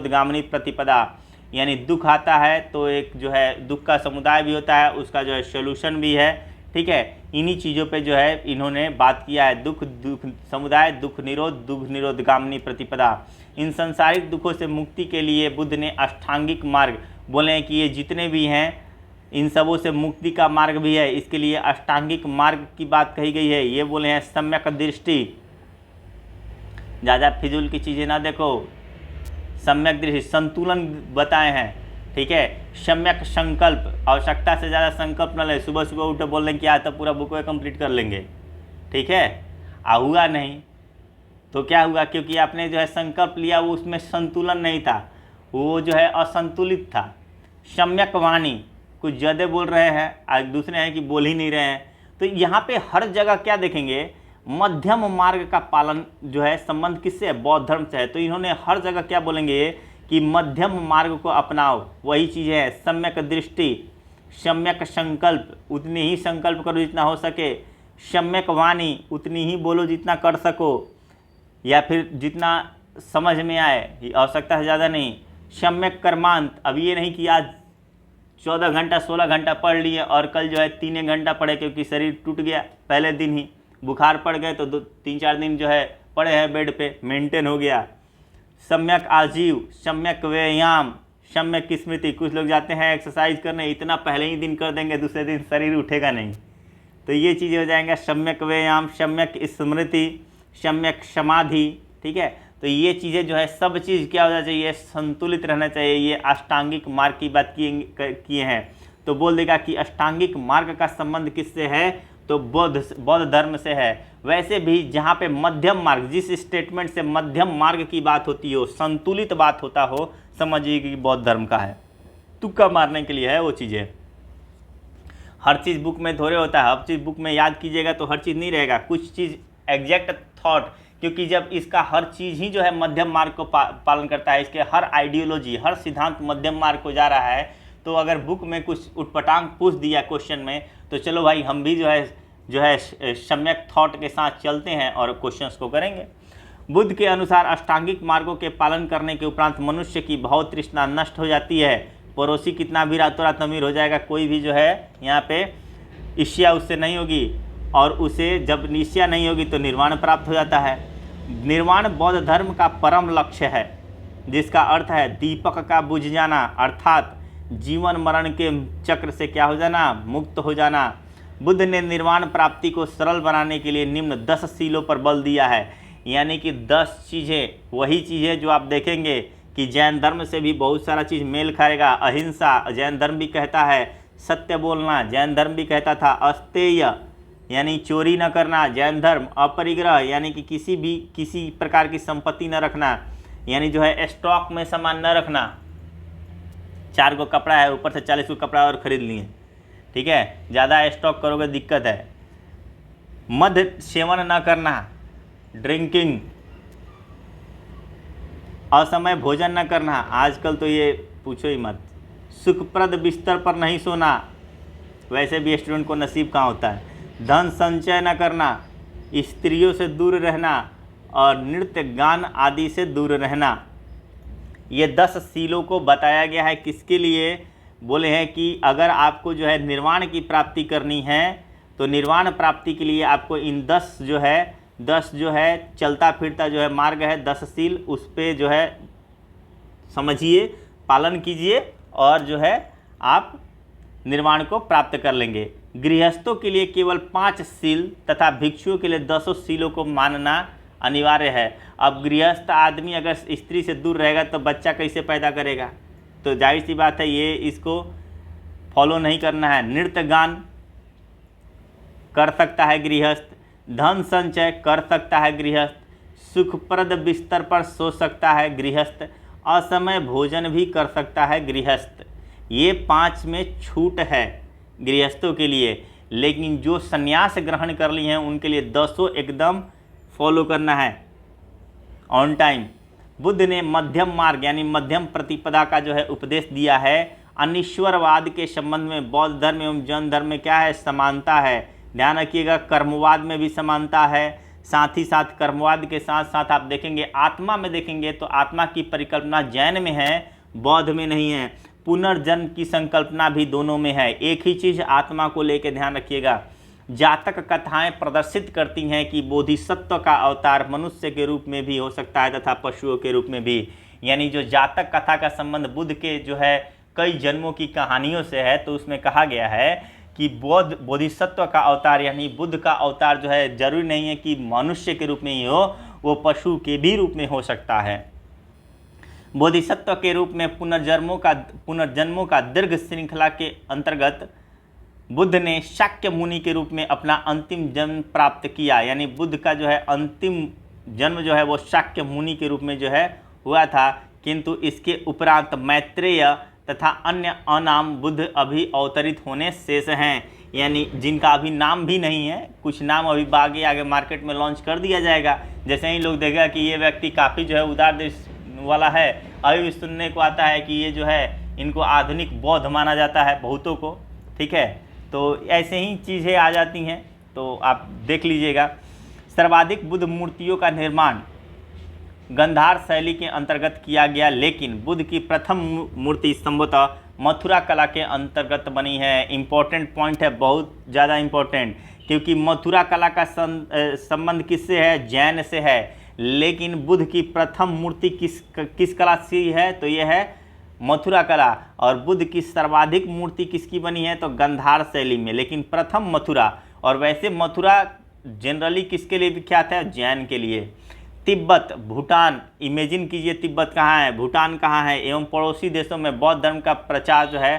[SPEAKER 1] गामिनी प्रतिपदा, यानी दुख आता है तो एक जो है दुख का समुदाय भी होता है, उसका जो है सोल्यूशन भी है। ठीक है, इन्हीं चीज़ों पे जो है इन्होंने बात किया है, दुख समुदाय, दुख निरोध गामिनी प्रतिपदा। इन संसारिक दुखों से मुक्ति के लिए बुद्ध ने अष्टांगिक मार्ग, बोले हैं कि ये जितने भी हैं इन सबों से मुक्ति का मार्ग भी है, इसके लिए अष्टांगिक मार्ग की बात कही गई है। ये बोले हैं सम्यक दृष्टि, ज़्यादा फिजूल की चीज़ें ना देखो, सम्यक दृष्टि, संतुलन बताए हैं। ठीक है, सम्यक संकल्प, आवश्यकता से ज़्यादा संकल्प न ले, सुबह सुबह उठे बोल लें कि आज तो पूरा बुक कंप्लीट कर लेंगे। ठीक है, हुआ नहीं तो क्या हुआ, क्योंकि आपने जो है संकल्प लिया वो उसमें संतुलन नहीं था, वो जो है असंतुलित था। सम्यक वाणी, कुछ ज़्यादा बोल रहे हैं, आज दूसरे हैं कि बोल ही नहीं रहे हैं। तो यहाँ पे हर जगह क्या देखेंगे, मध्यम मार्ग का पालन जो है संबंध किससे है, बौद्ध धर्म से है। तो इन्होंने हर जगह क्या बोलेंगे कि मध्यम मार्ग को अपनाओ, वही चीज़ है सम्यक दृष्टि, सम्यक संकल्प, उतनी ही संकल्प करो जितना हो सके, सम्यक वाणी, उतनी ही बोलो जितना कर सको या फिर जितना समझ में आए, आवश्यकता से ज़्यादा नहीं। सम्यक कर्मांत, अब ये नहीं कि आज 14 घंटा 16 घंटा पढ़ लिए और कल जो है 3 घंटा पढ़े क्योंकि शरीर टूट गया, पहले दिन ही बुखार पड़ गए तो 3-4 दिन जो है पड़े हैं बेड पे, मेंटेन हो गया। सम्यक आजीव, सम्यक व्यायाम, सम्यक स्मृति, कुछ लोग जाते हैं एक्सरसाइज करने, इतना पहले ही दिन कर देंगे दूसरे दिन शरीर उठेगा नहीं, तो ये चीज़ हो जाएगा सम्यक व्यायाम, सम्यक स्मृति, सम्यक समाधि। ठीक है, तो ये चीज़ें जो है सब चीज़ क्या होना चाहिए, संतुलित रहना चाहिए। ये अष्टांगिक मार्ग की बात किए हैं, तो बोल देगा कि अष्टांगिक मार्ग का संबंध किससे है, तो बौद्ध धर्म से है। वैसे भी जहाँ पे मध्यम मार्ग, जिस स्टेटमेंट से मध्यम मार्ग की बात होती हो, संतुलित बात होता हो, समझिए कि बौद्ध धर्म का है। तुक्का मारने के लिए है वो चीज़ें, हर चीज़ बुक में थोड़े होता है, हर चीज़ बुक में याद कीजिएगा तो हर चीज़ नहीं रहेगा, कुछ चीज़ एग्जैक्ट थॉट, क्योंकि जब इसका हर चीज़ ही जो है मध्यम मार्ग को पालन करता है, इसके हर आइडियोलॉजी, हर सिद्धांत मध्यम मार्ग को जा रहा है, तो अगर बुक में कुछ उटपटांग पूछ दिया क्वेश्चन में, तो चलो भाई हम भी जो है सम्यक थॉट के साथ चलते हैं और क्वेश्चंस को करेंगे। बुद्ध के अनुसार अष्टांगिक मार्गों के पालन करने के उपरांत मनुष्य की भाव तृष्णा नष्ट हो जाती है। पड़ोसी कितना भी रातों रात अमीर हो जाएगा, कोई भी जो है यहाँ पे ईर्ष्या उससे नहीं होगी, और उसे जब ईर्ष्या नहीं होगी तो निर्वाण प्राप्त हो जाता है। निर्वाण बौद्ध धर्म का परम लक्ष्य है, जिसका अर्थ है दीपक का बुझ जाना, अर्थात जीवन मरण के चक्र से क्या हो जाना, मुक्त हो जाना। बुद्ध ने निर्वाण प्राप्ति को सरल बनाने के लिए निम्न 10 सीलों पर बल दिया है, यानी कि 10 चीज़ें, वही चीज़ें जो आप देखेंगे कि जैन धर्म से भी बहुत सारा चीज़ मेल खाएगा। अहिंसा जैन धर्म भी कहता है, सत्य बोलना जैन धर्म भी कहता था, अस्तेय यानी चोरी न करना जैन धर्म, अपरिग्रह यानी कि किसी प्रकार की संपत्ति न रखना, यानी जो है स्टॉक में सामान न रखना। 4 को कपड़ा है, ऊपर से 40 को कपड़ा और ख़रीद लिए, ठीक है, ज़्यादा स्टॉक करोगे दिक्कत है। मद सेवन न करना, ड्रिंकिंग, असमय भोजन न करना, आजकल तो ये पूछो ही मत। सुखप्रद बिस्तर पर नहीं सोना, वैसे भी स्टूडेंट को नसीब कहाँ होता है। धन संचय न करना, स्त्रियों से दूर रहना और नृत्य गान आदि से दूर रहना। ये 10 सीलों को बताया गया है किसके लिए, बोले हैं कि अगर आपको जो है निर्वाण की प्राप्ति करनी है तो निर्वाण प्राप्ति के लिए आपको इन 10 जो है चलता फिरता जो है मार्ग है 10 सील, उस पर जो है समझिए पालन कीजिए और जो है आप निर्वाण को प्राप्त कर लेंगे। गृहस्थों के लिए केवल 5 शील तथा भिक्षुओं के लिए 10 शीलों को मानना अनिवार्य है। अब गृहस्थ आदमी अगर स्त्री से दूर रहेगा तो बच्चा कैसे पैदा करेगा, तो जाहिर सी बात है ये इसको फॉलो नहीं करना है। नृत्य गान कर सकता है गृहस्थ, धन संचय कर सकता है गृहस्थ, सुखप्रद बिस्तर पर सो सकता है गृहस्थ, असमय भोजन भी कर सकता है गृहस्थ। ये 5 में छूट है गृहस्थों के लिए, लेकिन जो संन्यास ग्रहण कर लिए हैं उनके लिए 10 एकदम फॉलो करना है ऑन टाइम। बुद्ध ने मध्यम मार्ग यानी मध्यम प्रतिपदा का जो है उपदेश दिया है। अनिश्वरवाद के संबंध में बौद्ध धर्म एवं जैन धर्म में क्या है, समानता है। ध्यान रखिएगा, कर्मवाद में भी समानता है, साथ ही साथ कर्मवाद के साथ साथ आप देखेंगे आत्मा में देखेंगे तो आत्मा की परिकल्पना जैन में है, बौद्ध में नहीं है। पुनर्जन्म की संकल्पना भी दोनों में है। एक ही चीज़ आत्मा को लेकर ध्यान रखिएगा। जातक कथाएं प्रदर्शित करती हैं कि बोधिसत्व का अवतार मनुष्य के रूप में भी हो सकता है तथा पशुओं के रूप में भी। यानी जो जातक कथा का संबंध बुद्ध के जो है कई जन्मों की कहानियों से है, तो उसमें कहा गया है कि बोधिसत्व का अवतार यानी बुद्ध का अवतार जो है जरूरी नहीं है कि मनुष्य के रूप में ही हो, वो पशु के भी रूप में हो सकता है। बोधिसत्व के रूप में पुनर्जन्मों का दीर्घ श्रृंखला के अंतर्गत बुद्ध ने शाक्य मुनि के रूप में अपना अंतिम जन्म प्राप्त किया। यानी बुद्ध का जो है अंतिम जन्म जो है वो शाक्य मुनि के रूप में जो है हुआ था, किंतु इसके उपरांत मैत्रेय तथा अन्य अनाम बुद्ध अभी अवतरित होने शेष हैं। यानी जिनका अभी नाम भी नहीं है, कुछ नाम अभी आगे मार्केट में लॉन्च कर दिया जाएगा। जैसे ही लोग देखेगा कि ये व्यक्ति काफ़ी जो है उदार देश वाला है, अभी भी सुनने को आता है कि ये जो है इनको आधुनिक बौद्ध माना जाता है बहुतों को, ठीक है। तो ऐसे ही चीज़ें आ जाती हैं, तो आप देख लीजिएगा। सर्वाधिक बुद्ध मूर्तियों का निर्माण गंधार शैली के अंतर्गत किया गया, लेकिन बुद्ध की प्रथम मूर्ति संभवतः मथुरा कला के अंतर्गत बनी है। इम्पोर्टेंट पॉइंट है, बहुत ज़्यादा इम्पोर्टेंट, क्योंकि मथुरा कला का संबंध किससे है, जैन से है। लेकिन बुद्ध की प्रथम मूर्ति किस कला से है, तो यह है मथुरा कला। और बुद्ध की सर्वाधिक मूर्ति किसकी बनी है, तो गंधार शैली में, लेकिन प्रथम मथुरा। और वैसे मथुरा जनरली किसके लिए विख्यात है, जैन के लिए। तिब्बत, भूटान, इमेजिन कीजिए तिब्बत कहाँ है, भूटान कहाँ है, एवं पड़ोसी देशों में बौद्ध धर्म का प्रचार जो है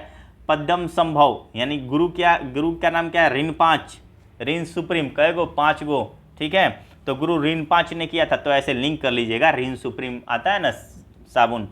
[SPEAKER 1] पद्म संभव, यानी गुरु का नाम क्या है, रिनपांच, रिन सुप्रीम, कई गो, 5 गो, ठीक है। तो गुरु रिनपांच ने किया था, तो ऐसे लिंक कर लीजिएगा। रिन सुप्रीम आता है ना साबुन,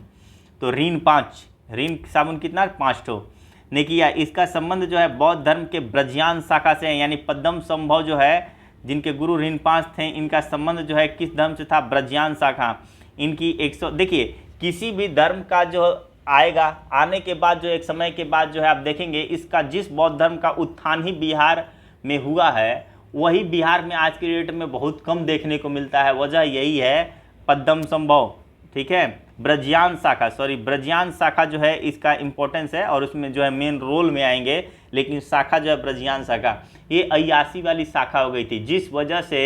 [SPEAKER 1] तो रिनपांच, रिन साबुन कितना, 5 ठो ने किया। इसका संबंध जो है बौद्ध धर्म के ब्रजियान शाखा से है। यानी पद्म संभव जो है जिनके गुरु रिनपांच थे, इनका संबंध जो है किस धर्म से था, ब्रजियान शाखा। इनकी 100 देखिए, किसी भी धर्म का जो आएगा, आने के बाद जो एक समय के बाद जो है आप देखेंगे इसका जिस बौद्ध धर्म का उत्थान ही बिहार में हुआ है, वही बिहार में आज के डेट में बहुत कम देखने को मिलता है। वजह यही है पद्म संभव, ठीक है। ब्रजियान शाखा जो है इसका इम्पोर्टेंस है और उसमें जो है मेन रोल में आएंगे। लेकिन शाखा जो है ब्रजियान शाखा, ये अय्यासी वाली शाखा हो गई थी, जिस वजह से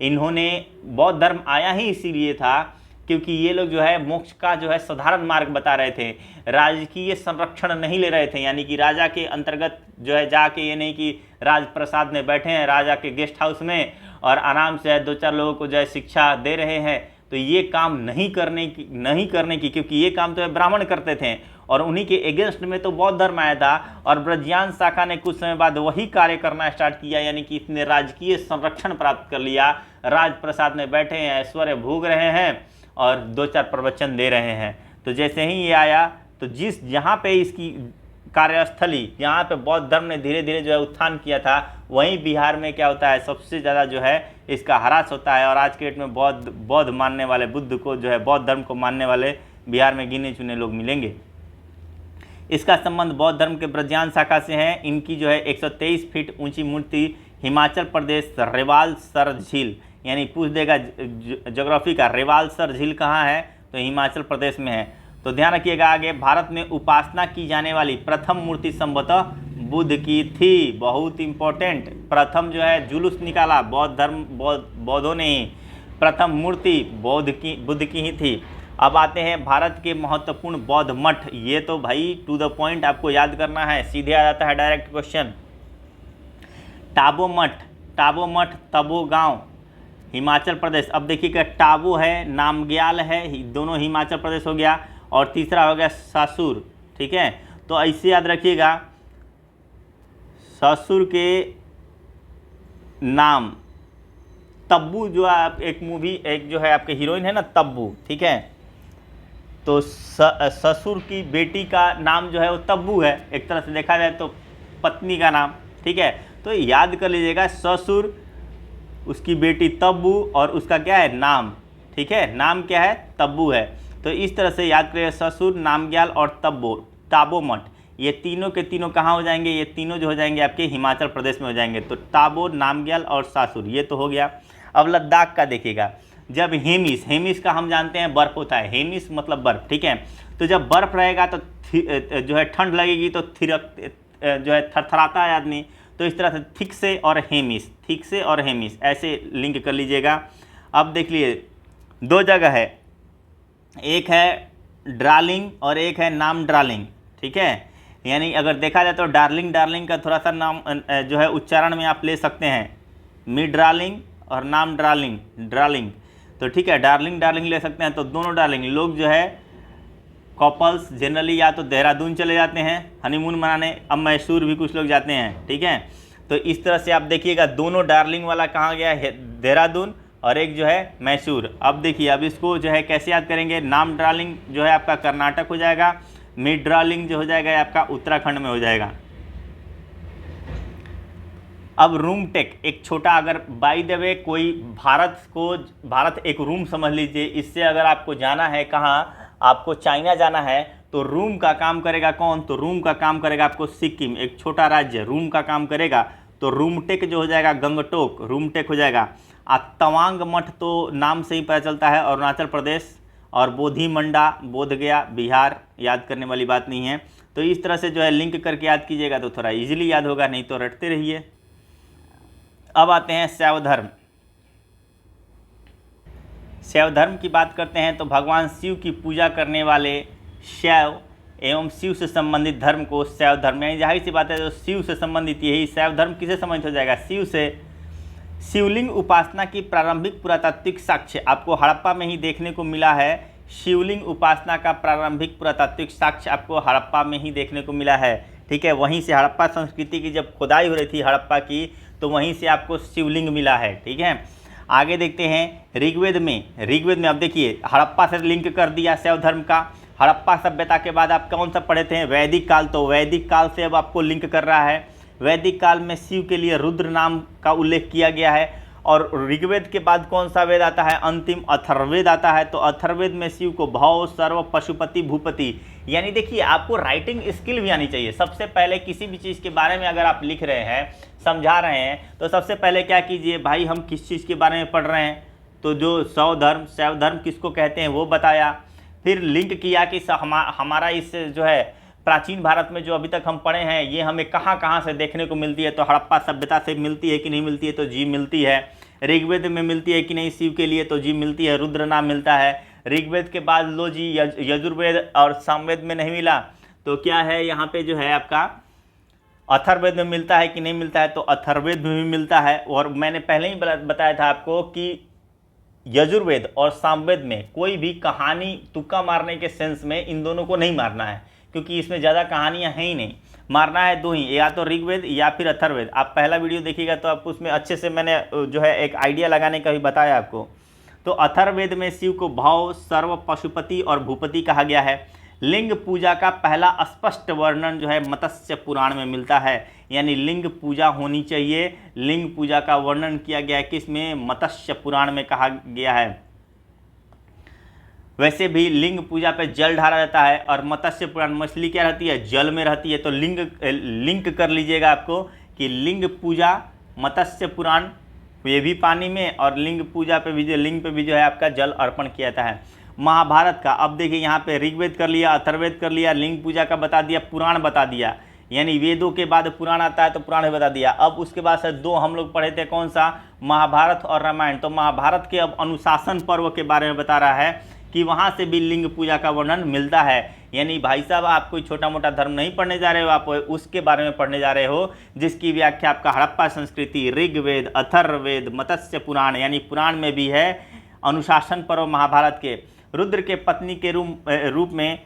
[SPEAKER 1] इन्होंने बौद्ध धर्म आया ही इसीलिए था क्योंकि ये लोग जो है मोक्ष का जो है साधारण मार्ग बता रहे थे, राजकीय संरक्षण नहीं ले रहे थे। यानी कि राजा के अंतर्गत जो है जाके, ये नहीं कि राजप्रसाद में बैठे हैं राजा के गेस्ट हाउस में और आराम से 2-4 लोगों को जो है शिक्षा दे रहे हैं, तो ये काम नहीं करने की, क्योंकि ये काम तो है ब्राह्मण करते थे और उन्हीं के अगेंस्ट में तो बौद्ध धर्म आया था। और ब्रजियान शाखा ने कुछ समय बाद वही कार्य करना स्टार्ट किया, यानी कि इसने राजकीय संरक्षण प्राप्त कर लिया, राजप्रसाद में बैठे हैं, ऐश्वर्य भोग रहे हैं और 2-4 प्रवचन दे रहे हैं। तो जैसे ही ये आया, तो जहाँ पे इसकी कार्यस्थली, जहाँ पे बौद्ध धर्म ने धीरे धीरे जो है उत्थान किया था, वहीं बिहार में क्या होता है, सबसे ज़्यादा जो है इसका ह्रास होता है। और आज के डेट में बौद्ध मानने वाले, बुद्ध को जो है बौद्ध धर्म को मानने वाले बिहार में गिने चुने लोग मिलेंगे। इसका संबंध बौद्ध धर्म के ब्रजियान शाखा से है। इनकी जो है 123 फीट ऊंची मूर्ति हिमाचल प्रदेश रेवालसर झील, यानी पूछ देगा ज्योग्राफी का, रेवालसर झील कहाँ है, तो हिमाचल प्रदेश में है। तो ध्यान रखिएगा आगे, भारत में उपासना की जाने वाली प्रथम मूर्ति संभवतः बुद्ध की थी। बहुत इंपॉर्टेंट, प्रथम जो है जुलूस निकाला बौद्धों ने ही, प्रथम मूर्ति बुद्ध की ही थी। अब आते हैं भारत के महत्वपूर्ण बौद्ध मठ। ये तो भाई टू द पॉइंट आपको याद करना है, सीधे आ जाता है डायरेक्ट क्वेश्चन। टाबो मठ, टाबो मठ तबो गांव, हिमाचल प्रदेश। अब देखिएगा टाबो है, नामग्याल है, दोनों हिमाचल प्रदेश हो गया, और तीसरा हो गया ससुर। ठीक है, तो ऐसे याद रखिएगा, ससुर के नाम तब्बू, जो आप एक मूवी, एक जो है आपके हीरोइन है ना तब्बू, ठीक है, तो ससुर की बेटी का नाम जो है वो तब्बू है, एक तरह से देखा जाए तो पत्नी का नाम। ठीक है, तो याद कर लीजिएगा, ससुर, उसकी बेटी तब्बू, और उसका क्या है नाम। ठीक है, नाम क्या है, तब्बू है। तो इस तरह से याद करिए, ससुर, नामग्याल और तब्बो, टाबो मठ, ये तीनों के तीनों कहाँ हो जाएंगे, ये तीनों जो हो जाएंगे आपके हिमाचल प्रदेश में हो जाएंगे। तो टाबो, नामग्याल और सासुर, ये तो हो गया। अब लद्दाख का देखिएगा, जब हेमिस, हेमिस का हम जानते हैं बर्फ होता है, हेमिस मतलब बर्फ। ठीक है, तो जब बर्फ रहेगा तो जो है ठंड लगेगी तो थिरक जो है थरथराता है आदमी, तो इस तरह से थिक से और हेमिस, थिक से और हेमिस ऐसे लिंक कर लीजिएगा। अब देख लीजिए, दो जगह है, एक है ड्रार्लिंग और एक है नाम ड्रार्लिंग। ठीक है, यानी अगर देखा जाए तो डार्लिंग, डार्लिंग का थोड़ा सा नाम जो है उच्चारण में आप ले सकते हैं, मी ड्रार्लिंग और नाम ड्रार्लिंग, ड्रार्लिंग। तो ठीक है, डार्लिंग, डार्लिंग ले सकते हैं। तो दोनों डार्लिंग, लोग जो है कपल्स जनरली या तो देहरादून चले जाते हैं हनीमून मनाने, अब मैसूर भी कुछ लोग जाते हैं। ठीक है, तो इस तरह से आप देखिएगा, दोनों डार्लिंग वाला कहाँ गया है, देहरादून, और एक जो है मैसूर। अब देखिए, अब इसको जो है कैसे याद करेंगे, नाम ड्रार्लिंग जो है आपका कर्नाटक हो जाएगा, मिड ड्रार्लिंग जो हो जाएगा आपका उत्तराखंड में हो जाएगा। अब रूम टेक, एक छोटा, अगर बाय द वे कोई भारत एक रूम समझ लीजिए, इससे अगर आपको जाना है कहाँ, आपको चाइना जाना है, तो रूम का काम करेगा कौन, तो रूम का काम करेगा आपको सिक्किम, एक छोटा राज्य रूम का काम करेगा, तो रूमटेक जो हो जाएगा गंगटोक, रूमटेक हो जाएगा। तवांग मठ तो नाम से ही पता चलता है अरुणाचल प्रदेश, और बोधिमंडा बोधगया बिहार, याद करने वाली बात नहीं है। तो इस तरह से जो है लिंक करके याद कीजिएगा तो थोड़ा इजीली याद होगा, नहीं तो रटते रहिए। अब आते हैं शैव धर्म। शैव धर्म की बात करते हैं तो भगवान शिव की पूजा करने वाले शैव एवं शिव से संबंधित धर्म को शैव धर्म, यानी जाहिर सी बात है जो शिव से संबंधित, यही शैव धर्म किसे संबंधित हो जाएगा, शिव से। शिवलिंग उपासना की प्रारंभिक पुरातात्विक साक्ष्य आपको हड़प्पा में ही देखने को मिला है। शिवलिंग उपासना का प्रारंभिक पुरातात्विक साक्ष्य आपको हड़प्पा में ही देखने को मिला है। ठीक है, वहीं से हड़प्पा संस्कृति की जब खुदाई हो रही थी हड़प्पा की, तो वहीं से आपको शिवलिंग मिला है। ठीक है, आगे देखते हैं ऋग्वेद में। ऋग्वेद में अब देखिए, हड़प्पा से लिंक कर दिया शैव धर्म का। हड़प्पा सभ्यता के बाद आप कौन सा पढ़े थे, वैदिक काल, तो वैदिक काल से अब आपको लिंक कर रहा है। वैदिक काल में शिव के लिए रुद्र नाम का उल्लेख किया गया है। और ऋग्वेद के बाद कौन सा वेद आता है, अंतिम अथर्ववेद आता है। तो अथर्ववेद में शिव को भव, सर्व, पशुपति, भूपति, यानी देखिए आपको राइटिंग स्किल भी आनी चाहिए। सबसे पहले किसी भी चीज़ के बारे में अगर आप लिख रहे हैं, समझा रहे हैं, तो सबसे पहले क्या कीजिए भाई, हम किस चीज़ के बारे में पढ़ रहे हैं, तो जो शैव धर्म किसको कहते हैं वो बताया। फिर लिंक किया कि हमारा इस जो है प्राचीन भारत में जो अभी तक हम पढ़े हैं, ये हमें कहाँ कहाँ से देखने को मिलती है, तो हड़प्पा सभ्यता से मिलती है कि नहीं मिलती है, तो जी मिलती है। ऋग्वेद में मिलती है कि नहीं शिव के लिए, तो जी मिलती है, रुद्र नाम मिलता है। ऋग्वेद के बाद लो जी यजुर्वेद और सामवेद में नहीं मिला, तो क्या है यहाँ पे जो है आपका अथर्ववेद में मिलता है कि नहीं मिलता है, तो अथर्ववेद में भी मिलता है। और मैंने पहले ही बताया था आपको कि यजुर्वेद और सामवेद में कोई भी कहानी तुक्का मारने के सेंस में इन दोनों को नहीं मारना है, क्योंकि इसमें ज़्यादा कहानियाँ हैं ही नहीं। मारना है दो ही, या तो ऋग्वेद या फिर अथर्ववेद। आप पहला वीडियो देखिएगा तो आपको उसमें अच्छे से मैंने जो है एक आइडिया लगाने का भी बताया आपको। तो अथर्ववेद में शिव को भव, सर्व, पशुपति और भूपति कहा गया है। लिंग पूजा का पहला स्पष्ट वर्णन जो है मत्स्य पुराण में मिलता है, यानी लिंग पूजा होनी चाहिए। लिंग पूजा का वर्णन किया गया है किसमें, मत्स्य पुराण में कहा गया है। वैसे भी लिंग पूजा पे जल ढाला जाता है, और मत्स्य पुराण मछली क्या रहती है, जल में रहती है। तो लिंक कर लीजिएगा आपको कि लिंग पूजा, मत्स्य पुराण ये भी पानी में, और लिंग पूजा पे भी जो लिंग पे भी जो है आपका जल अर्पण किया जाता है। महाभारत का अब देखिए, यहाँ पे ऋग्वेद कर लिया, अथर्ववेद कर लिया, लिंग पूजा का बता दिया, पुराण बता दिया, यानी वेदों के बाद पुराण आता है तो पुराण बता दिया। अब उसके बाद से दो हम लोग पढ़े थे, कौन सा, महाभारत और रामायण। तो महाभारत के अब अनुशासन पर्व के बारे में बता रहा है कि वहाँ से भी लिंग पूजा का वर्णन मिलता है। यानी भाई साहब आप कोई छोटा मोटा धर्म नहीं पढ़ने जा रहे हो, आप उसके बारे में पढ़ने जा रहे हो जिसकी व्याख्या आपका हड़प्पा संस्कृति, ऋग्वेद, अथर्ववेद, मत्स्य पुराण यानी पुराण में भी है, अनुशासन पर्व महाभारत के। रुद्र के पत्नी के रूप में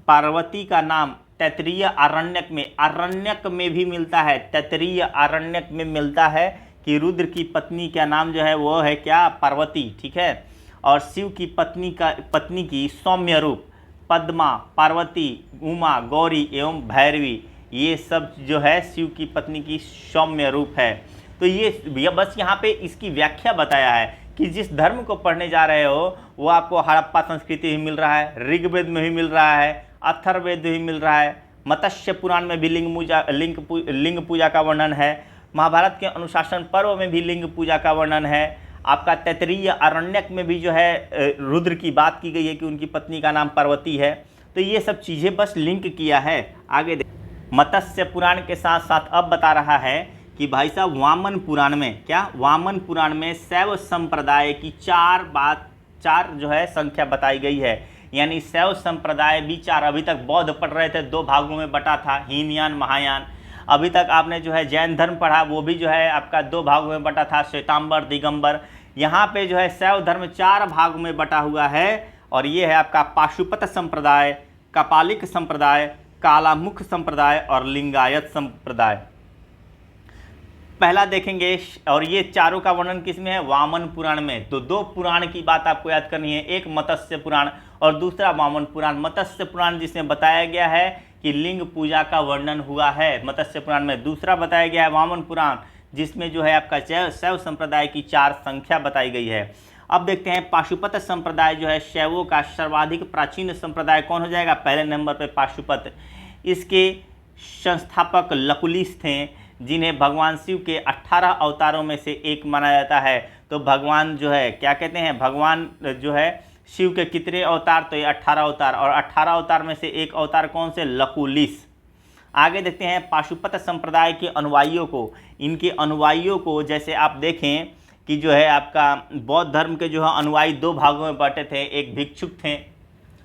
[SPEAKER 1] पार्वती का नाम तैत्तिरीय आरण्यक में भी मिलता है। तैत्तिरीय आरण्यक में मिलता है कि रुद्र की पत्नी का नाम जो है वो है क्या, पार्वती, ठीक है। और शिव की पत्नी की सौम्य रूप पद्मा, पार्वती, उमा, गौरी एवं भैरवी, ये सब जो है शिव की पत्नी की सौम्य रूप है। तो ये बस यहाँ पे इसकी व्याख्या बताया है कि जिस धर्म को पढ़ने जा रहे हो वो आपको हड़प्पा संस्कृति भी मिल रहा है, ऋग्वेद में भी मिल रहा है, अथर्ववेद भी मिल रहा है, मत्स्य पुराण में भी लिंग पूजा का वर्णन है, महाभारत के अनुशासन पर्व में भी लिंग पूजा का वर्णन है, आपका तैत्तिरीय आरण्यक में भी जो है रुद्र की बात की गई है कि उनकी पत्नी का नाम पार्वती है। तो ये सब चीज़ें बस लिंक किया है। आगे मत्स्य पुराण के साथ साथ अब बता रहा है कि भाई साहब वामन पुराण में क्या, वामन पुराण में शैव संप्रदाय की चार जो है संख्या बताई गई है। यानी शैव संप्रदाय भी चार, अभी तक बौद्ध पढ़ रहे थे, 2 भागों में बटा था, हीनयान महायान। अभी तक आपने जो है जैन धर्म पढ़ा, वो भी जो है आपका 2 भागों में बटा था, श्वेतांबर, दिगंबर। यहाँ पे जो है शैव धर्म 4 भागों में बटा हुआ है और ये है आपका पाशुपत संप्रदाय, कपालिक संप्रदाय, कालामुख संप्रदाय और लिंगायत संप्रदाय। पहला देखेंगे और ये चारों का वर्णन किसमें है, वामन पुराण में। तो 2 पुराण की बात आपको याद करनी है, एक मत्स्य पुराण और दूसरा वामन पुराण। मत्स्य पुराण जिसमें बताया गया है कि लिंग पूजा का वर्णन हुआ है मत्स्य पुराण में, दूसरा बताया गया है वामन पुराण जिसमें जो है आपका शैव संप्रदाय की 4 संख्या बताई गई है। अब देखते हैं पाशुपत संप्रदाय जो है शैवों का सर्वाधिक प्राचीन संप्रदाय कौन हो जाएगा, पहले नंबर पे पाशुपत। इसके संस्थापक लकुलिस थे जिन्हें भगवान शिव के 18 अवतारों में से एक माना जाता है। तो भगवान जो है क्या कहते हैं, भगवान जो है शिव के कितने अवतार, तो ये 18 अवतार, और 18 अवतार में से एक अवतार कौन से, लकुलिस। आगे देखते हैं पाशुपत संप्रदाय के अनुयायियों को, इनके अनुयायियों को जैसे आप देखें कि जो है आपका बौद्ध धर्म के जो है अनुयायी 2 भागों में बटे थे, एक भिक्षुक थे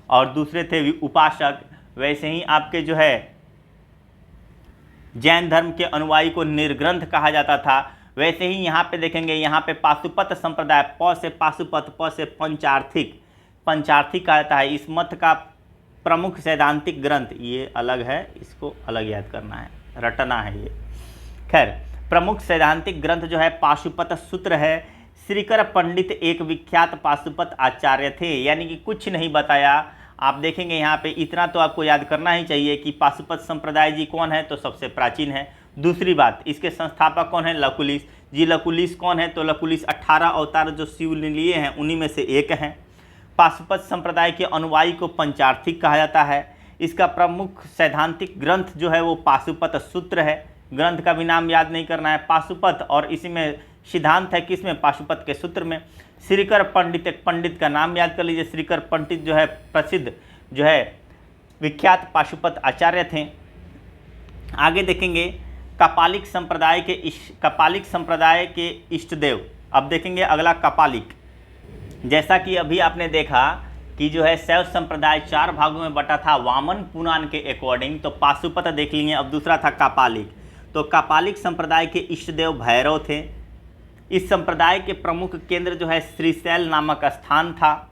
[SPEAKER 1] और दूसरे थे उपासक। वैसे ही आपके जो है जैन धर्म के अनुयायी को निर्ग्रंथ कहा जाता था। वैसे ही यहाँ पे देखेंगे, यहाँ पे पाशुपत संप्रदाय, प से पाशुपत, प से पंचार्थिक कहा जाता है। इस मत का प्रमुख सैद्धांतिक ग्रंथ, ये अलग है, इसको अलग याद करना है, रटना है ये। खैर, प्रमुख सैद्धांतिक ग्रंथ जो है पाशुपत सूत्र है। श्रीकर पंडित एक विख्यात पाशुपत आचार्य थे, यानी कि कुछ नहीं बताया। आप देखेंगे यहाँ पे इतना तो आपको याद करना ही चाहिए कि पाशुपत संप्रदाय जी कौन है, तो सबसे प्राचीन है। दूसरी बात, इसके संस्थापक कौन है, लकुलिस जी। लकुलिस कौन है, तो लकुलिस 18 अवतार जो शिव ने लिए हैं उन्हीं में से एक हैं। पाशुपत संप्रदाय के अनुयायी को पंचार्थिक कहा जाता है। इसका प्रमुख सैद्धांतिक ग्रंथ जो है वो पाशुपत सूत्र है। ग्रंथ का भी नाम याद नहीं करना है, पाशुपत, और इसी में सिद्धांत है किसमें, पाशुपत के सूत्र में। श्रीकर पंडित, एक पंडित का नाम याद कर लीजिए, श्रीकर पंडित जो है प्रसिद्ध जो है विख्यात पाशुपत आचार्य थे। आगे देखेंगे कपालिक संप्रदाय के इष्टदेव। अब देखेंगे अगला कपालिक। जैसा कि अभी आपने देखा कि जो है शैव संप्रदाय 4 भागों में बटा था वामन पुराण के अकॉर्डिंग, तो पाशुपत देख लिए। अब दूसरा था कपालिक। तो कपालिक संप्रदाय के इष्टदेव भैरव थे। इस संप्रदाय के प्रमुख केंद्र जो है श्रीशैल नामक स्थान था।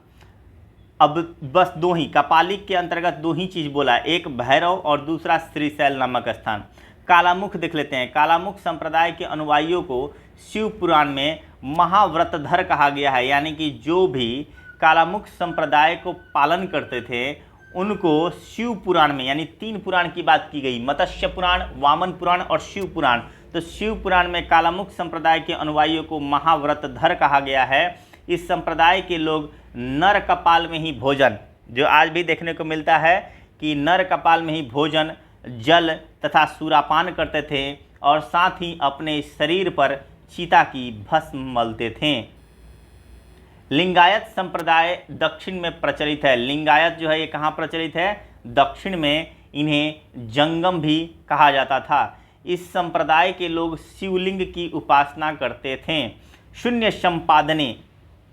[SPEAKER 1] अब बस 2 ही, कपालिक के अंतर्गत 2 ही चीज़ बोला, एक भैरव और दूसरा श्रीशैल नामक स्थान। कालामुख देख लेते हैं। कालामुख संप्रदाय के अनुयायियों को शिव पुराण में महाव्रतधर कहा गया है, यानी कि जो भी कालामुख संप्रदाय को पालन करते थे उनको शिव पुराण में, यानी 3 पुराण की बात की गई, मत्स्य पुराण, वामन पुराण और शिव पुराण। तो शिव पुराण में कालामुख संप्रदाय के अनुयायियों को महाव्रतधर कहा गया है। इस संप्रदाय के लोग नर कपाल में ही भोजन, जो आज भी देखने को मिलता है कि नर कपाल में ही भोजन, जल तथा सूरापान करते थे और साथ ही अपने शरीर पर चीता की भस्म मलते थे। लिंगायत संप्रदाय दक्षिण में प्रचलित है। लिंगायत जो है ये कहाँ प्रचलित है, दक्षिण में। इन्हें जंगम भी कहा जाता था। इस संप्रदाय के लोग शिवलिंग की उपासना करते थे। शून्य संपादने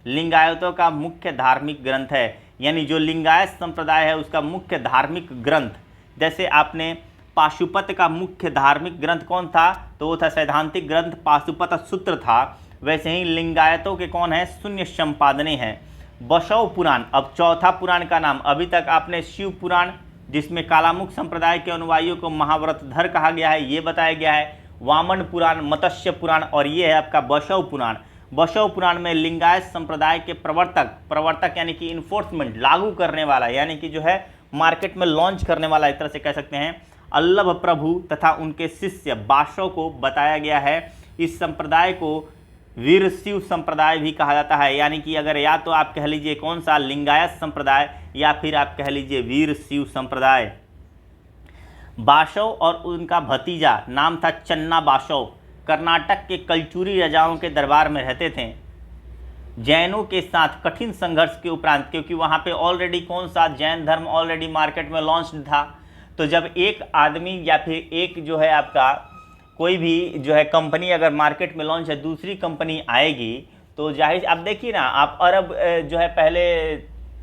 [SPEAKER 1] लिंगायतों का मुख्य धार्मिक ग्रंथ है। यानी जो लिंगायत संप्रदाय है उसका मुख्य धार्मिक ग्रंथ, जैसे आपने पाशुपत का मुख्य धार्मिक ग्रंथ कौन था, तो वो था सैद्धांतिक ग्रंथ पाशुपत सूत्र था। वैसे ही लिंगायतों के कौन है, शून्य संपादने हैं। बसव पुराण, अब चौथा पुराण का नाम, अभी तक आपने शिव पुराण जिसमें कालामुख संप्रदाय के अनुयायियों को महाव्रतधर कहा गया है ये बताया गया है, वामन पुराण, मत्स्य पुराण, और ये है आपका बसव पुराण। बसव पुराण में लिंगायत संप्रदाय के प्रवर्तक यानी कि इन्फोर्समेंट, लागू करने वाला, यानी कि जो है मार्केट में लॉन्च करने वाला, एक तरह से कह सकते हैं, अल्लभ प्रभु तथा उनके शिष्य बाशव को बताया गया है। इस संप्रदाय को वीर शिव संप्रदाय भी कहा जाता है, यानी कि अगर या तो आप कह लीजिए कौन सा, लिंगायत संप्रदाय, या फिर आप कह लीजिए वीर शिव संप्रदाय। बाशव और उनका भतीजा नाम था चन्ना बाशव, कर्नाटक के कलचुरी राजाओं के दरबार में रहते थे। जैनों के साथ कठिन संघर्ष के उपरांत, क्योंकि वहाँ पे ऑलरेडी कौन सा, जैन धर्म ऑलरेडी मार्केट में लॉन्च था, तो जब एक आदमी या फिर एक जो है आपका कोई भी जो है कंपनी अगर मार्केट में लॉन्च है, दूसरी कंपनी आएगी तो जाहिर, आप देखिए ना, आप अरब जो है पहले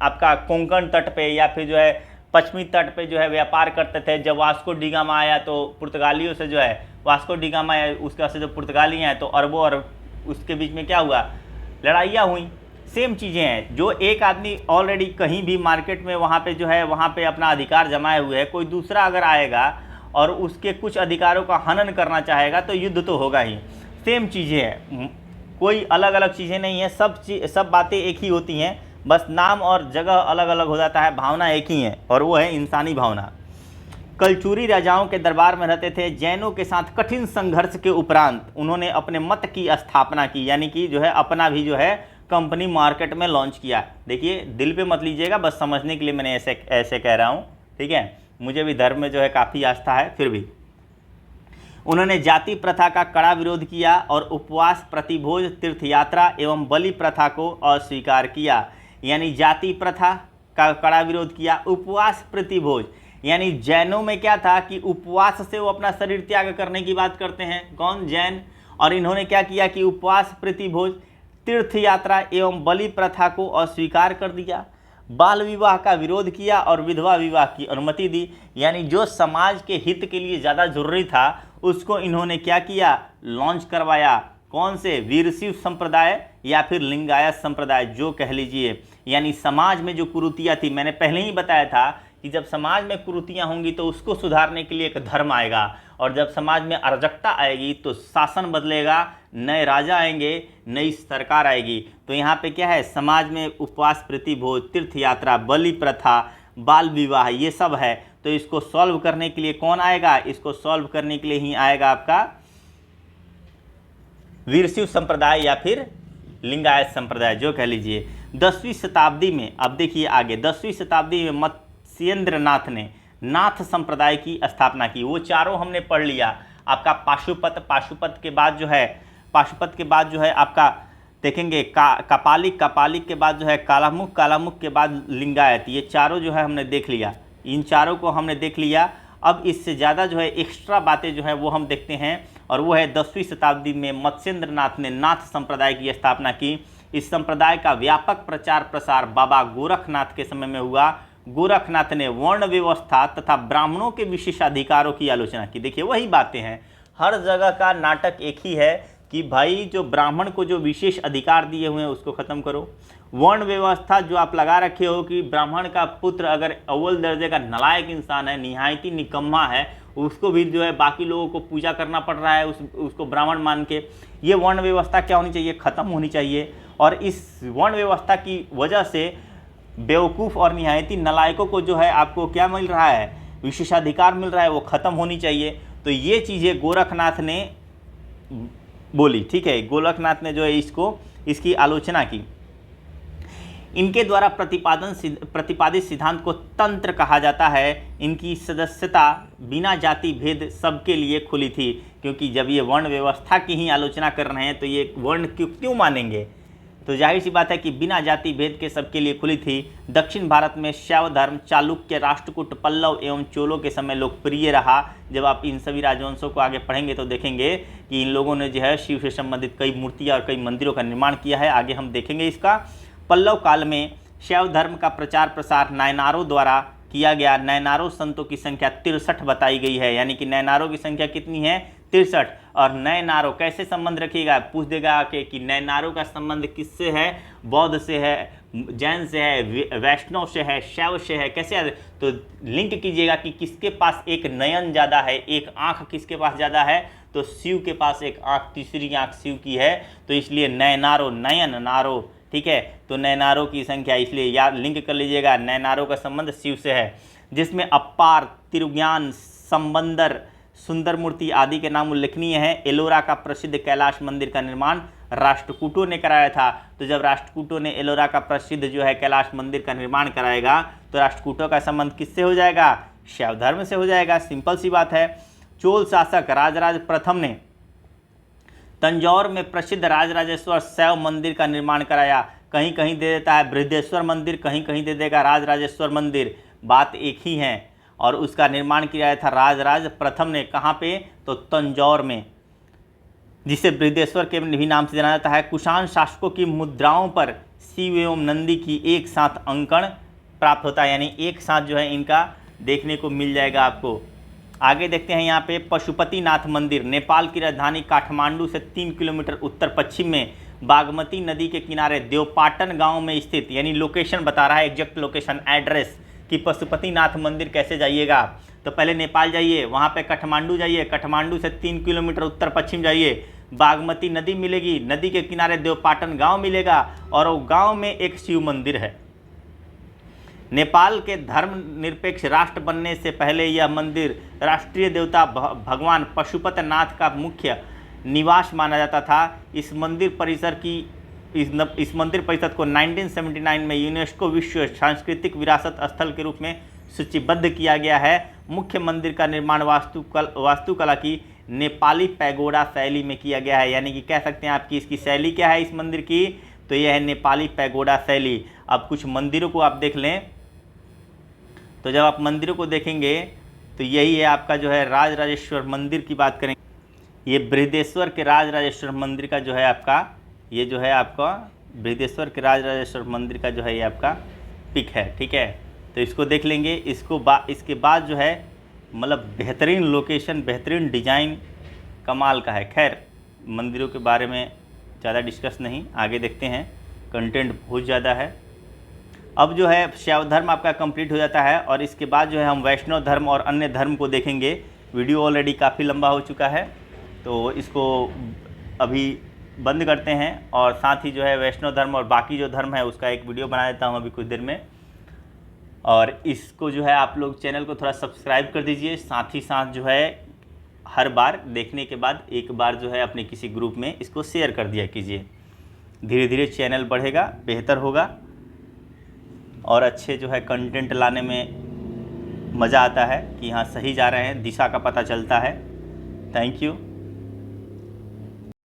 [SPEAKER 1] आपका कोंकण तट पे या फिर जो है पश्चिमी तट पे जो है व्यापार करते थे। जब वास्को डी गामा आया तो पुर्तगालियों से जो है, वास्को डी गामा आया उसका से जो पुर्तगाली आए तो अरबों और उसके बीच में क्या हुआ, लड़ाइयाँ हुई। सेम चीज़ें हैं, जो एक आदमी ऑलरेडी कहीं भी मार्केट में वहाँ पे जो है वहाँ पे अपना अधिकार जमाए हुए है, कोई दूसरा अगर आएगा और उसके कुछ अधिकारों का हनन करना चाहेगा तो युद्ध तो होगा ही। सेम चीज़ें हैं, कोई अलग अलग चीज़ें नहीं है, सब बातें एक ही होती हैं, बस नाम और जगह अलग अलग हो जाता है, भावना एक ही है और वो है इंसानी भावना। कलचुरी राजाओं के दरबार में रहते थे। जैनों के साथ कठिन संघर्ष के उपरांत उन्होंने अपने मत की स्थापना की, यानी कि जो है अपना भी जो है कंपनी मार्केट में लॉन्च किया। देखिए दिल पे मत लीजिएगा, बस समझने के लिए मैंने ऐसे कह रहा हूँ, ठीक है। मुझे भी धर्म में जो है काफ़ी आस्था है, फिर भी उन्होंने जाति प्रथा का कड़ा विरोध किया और उपवास, प्रतिभोज, तीर्थयात्रा एवं बलि प्रथा को अस्वीकार किया। यानी जाति प्रथा का कड़ा विरोध किया, उपवास, प्रतिभोज, यानी जैनों में क्या था कि उपवास से वो अपना शरीर त्याग करने की बात करते हैं, कौन, जैन। और इन्होंने क्या किया कि उपवास, प्रतिभोज, तीर्थ यात्रा एवं बलि प्रथा को अस्वीकार कर दिया। बाल विवाह का विरोध किया और विधवा विवाह की अनुमति दी। यानी जो समाज के हित के लिए ज़्यादा जरूरी था उसको इन्होंने क्या किया, लॉन्च करवाया। कौन से, वीरशैव संप्रदाय या फिर लिंगायत संप्रदाय, जो कह लीजिए। यानी समाज में जो कुरीतियाँ थी, मैंने पहले ही बताया था कि जब समाज में कुरीतियाँ होंगी तो उसको सुधारने के लिए एक धर्म आएगा, और जब समाज में अराजकता आएगी तो शासन बदलेगा, नए राजा आएंगे, नई सरकार आएगी। तो यहाँ पे क्या है, समाज में उपवास, प्रतिभोज, तीर्थ यात्रा, बलि प्रथा, बाल विवाह, ये सब है। तो इसको सॉल्व करने के लिए कौन आएगा, इसको सॉल्व करने के लिए ही आएगा आपका वीरशैव संप्रदाय या फिर लिंगायत संप्रदाय, जो कह लीजिए। 10वीं शताब्दी में, अब देखिए आगे, 10वीं शताब्दी में मत्स्येंद्र नाथ ने नाथ संप्रदाय की स्थापना की। वो चारों हमने पढ़ लिया। आपका पाशुपत के बाद जो है, पाशुपत के बाद जो है आपका देखेंगे कपालिक के बाद जो है कालामुख के बाद लिंगायत। ये चारों जो है हमने देख लिया, इन चारों को हमने देख लिया। अब इससे ज़्यादा जो है एक्स्ट्रा बातें जो है वो हम देखते हैं, और वो है 10वीं शताब्दी में मत्स्येंद्र नाथ ने नाथ संप्रदाय की स्थापना की। इस संप्रदाय का व्यापक प्रचार प्रसार बाबा गोरखनाथ के समय में हुआ। गोरखनाथ ने वर्ण व्यवस्था तथा ब्राह्मणों के विशेषाधिकारों की आलोचना की। देखिए वही बातें हैं, हर जगह का नाटक एक ही है कि भाई जो ब्राह्मण को जो विशेष अधिकार दिए हुए हैं उसको ख़त्म करो। वर्ण व्यवस्था जो आप लगा रखे हो कि ब्राह्मण का पुत्र अगर अव्वल दर्जे का नालायक इंसान है, निहायती निकम्मा है, उसको भी जो है बाकी लोगों को पूजा करना पड़ रहा है उसको ब्राह्मण मान के, ये वर्ण व्यवस्था क्या होनी चाहिए, ख़त्म होनी चाहिए। और इस वर्ण व्यवस्था की वजह से बेवकूफ़ और निहायती नालायकों को जो है आपको क्या मिल रहा है, विशेषाधिकार मिल रहा है, वो ख़त्म होनी चाहिए। तो ये चीज़ें गोरखनाथ ने बोली, ठीक है। गोरखनाथ ने जो है इसकी आलोचना की। इनके द्वारा प्रतिपादित सिद्धांत को तंत्र कहा जाता है। इनकी सदस्यता बिना जाति भेद सबके लिए खुली थी, क्योंकि जब ये वर्ण व्यवस्था की ही आलोचना कर रहे हैं तो ये वर्ण क्यों मानेंगे, तो जाहिर सी बात है कि बिना जाति भेद के सबके लिए खुली थी। दक्षिण भारत में शैव धर्म चालुक्य, राष्ट्रकूट, पल्लव एवं चोलों के समय लोकप्रिय रहा। जब आप इन सभी राजवंशों को आगे पढ़ेंगे तो देखेंगे कि इन लोगों ने जो है शिव से संबंधित कई मूर्तियाँ और कई मंदिरों का निर्माण किया है। आगे हम देखेंगे इसका। पल्लव काल में शैव धर्म का प्रचार प्रसार नयनारों द्वारा किया गया। नयनारों संतों की संख्या 63 बताई गई है, यानी कि नयनारों की संख्या कितनी है? 63। और नयनारों कैसे संबंध रखिएगा, पूछ देगा आके कि नयनारों का संबंध किससे है? बौद्ध से है, जैन से है, वैष्णव से है, शैव से है, कैसे है? तो लिंक कीजिएगा कि किसके पास एक नयन ज़्यादा है, एक आँख किसके पास ज़्यादा है? तो शिव के पास एक आँख, तीसरी आँख शिव की है, तो इसलिए नयनारों, नयन नारो, ठीक है। तो नयनारों की संख्या, इसलिए याद लिंक कर लीजिएगा, नयनारों का संबंध शिव से है, जिसमें अपार, तिरुज्ञान, संबंदर, सुंदर मूर्ति आदि के नाम उल्लेखनीय है। एलोरा का प्रसिद्ध कैलाश मंदिर का निर्माण राष्ट्रकूटों ने कराया था। तो जब राष्ट्रकूटों ने एलोरा का प्रसिद्ध जो है कैलाश मंदिर का निर्माण कराएगा, तो राष्ट्रकूटों का संबंध किससे हो जाएगा? शैव धर्म से हो जाएगा, सिंपल सी बात है। चोल शासक राजराज प्रथम ने तंजौर में प्रसिद्ध राजराजेश्वर शैव मंदिर का निर्माण कराया। कहीं कहीं दे देता है बृहदेश्वर मंदिर, कहीं कहीं दे देगा राजराजेश्वर मंदिर, बात एक ही है। और उसका निर्माण किया था राजराज प्रथम ने। कहाँ पे? तो तंजौर में, जिसे बृहदेश्वर के भी नाम से जाना जाता है। कुषाण शासकों की मुद्राओं पर शिव एवं नंदी की एक साथ अंकन प्राप्त होता है, यानी एक साथ जो है इनका देखने को मिल जाएगा आपको। आगे देखते हैं यहाँ पे पशुपतिनाथ मंदिर, नेपाल की राजधानी काठमांडू से 3 किलोमीटर उत्तर पश्चिम में बागमती नदी के किनारे देवपाटन गांव में स्थित, यानी लोकेशन बता रहा है, एग्जैक्ट लोकेशन, एड्रेस कि पशुपतिनाथ मंदिर कैसे जाइएगा। तो पहले नेपाल जाइए, वहाँ पे काठमांडू जाइए, काठमांडू से 3 किलोमीटर उत्तर पश्चिम जाइए, बागमती नदी मिलेगी, नदी के किनारे देवपाटन गांव मिलेगा, और वो गांव में एक शिव मंदिर है। नेपाल के धर्मनिरपेक्ष राष्ट्र बनने से पहले यह मंदिर राष्ट्रीय देवता भगवान पशुपतिनाथ का मुख्य निवास माना जाता था। इस मंदिर परिसर को 1979 में यूनेस्को विश्व सांस्कृतिक विरासत स्थल के रूप में सूचीबद्ध किया गया है। मुख्य मंदिर का निर्माण वास्तुकला की नेपाली पैगोडा शैली में किया गया है, यानी कि कह सकते हैं आपकी इसकी शैली क्या है इस मंदिर की? तो यह है नेपाली पैगोडा शैली। अब कुछ मंदिरों को आप देख लें, तो जब आप मंदिरों को देखेंगे तो यही है आपका जो है राजराजेश्वर मंदिर की बात करें, ये बृहदेश्वर के राजराजेश्वर मंदिर का जो है आपका, ये जो है आपका बृहदेश्वर के राजराजेश्वर मंदिर का जो है ये आपका पिक है, ठीक है। तो इसको देख लेंगे, इसके बाद जो है मतलब बेहतरीन लोकेशन, बेहतरीन डिज़ाइन, कमाल का है। खैर मंदिरों के बारे में ज़्यादा डिस्कस नहीं, आगे देखते हैं, कंटेंट बहुत ज़्यादा है। अब जो है शैव धर्म आपका कंप्लीट हो जाता है, और इसके बाद जो है हम वैष्णव धर्म और अन्य धर्म को देखेंगे। वीडियो ऑलरेडी काफ़ी लंबा हो चुका है, तो इसको अभी बंद करते हैं, और साथ ही जो है वैष्णव धर्म और बाकी जो धर्म है उसका एक वीडियो बना देता हूँ अभी कुछ देर में। और इसको जो है आप लोग चैनल को थोड़ा सब्सक्राइब कर दीजिए, साथ ही साथ जो है हर बार देखने के बाद एक बार जो है अपने किसी ग्रुप में इसको शेयर कर दिया कीजिए। धीरे धीरे चैनल बढ़ेगा, बेहतर होगा, और अच्छे जो है कंटेंट लाने में मज़ा आता है कि हाँ सही जा रहे हैं, दिशा का पता चलता है। Thank you.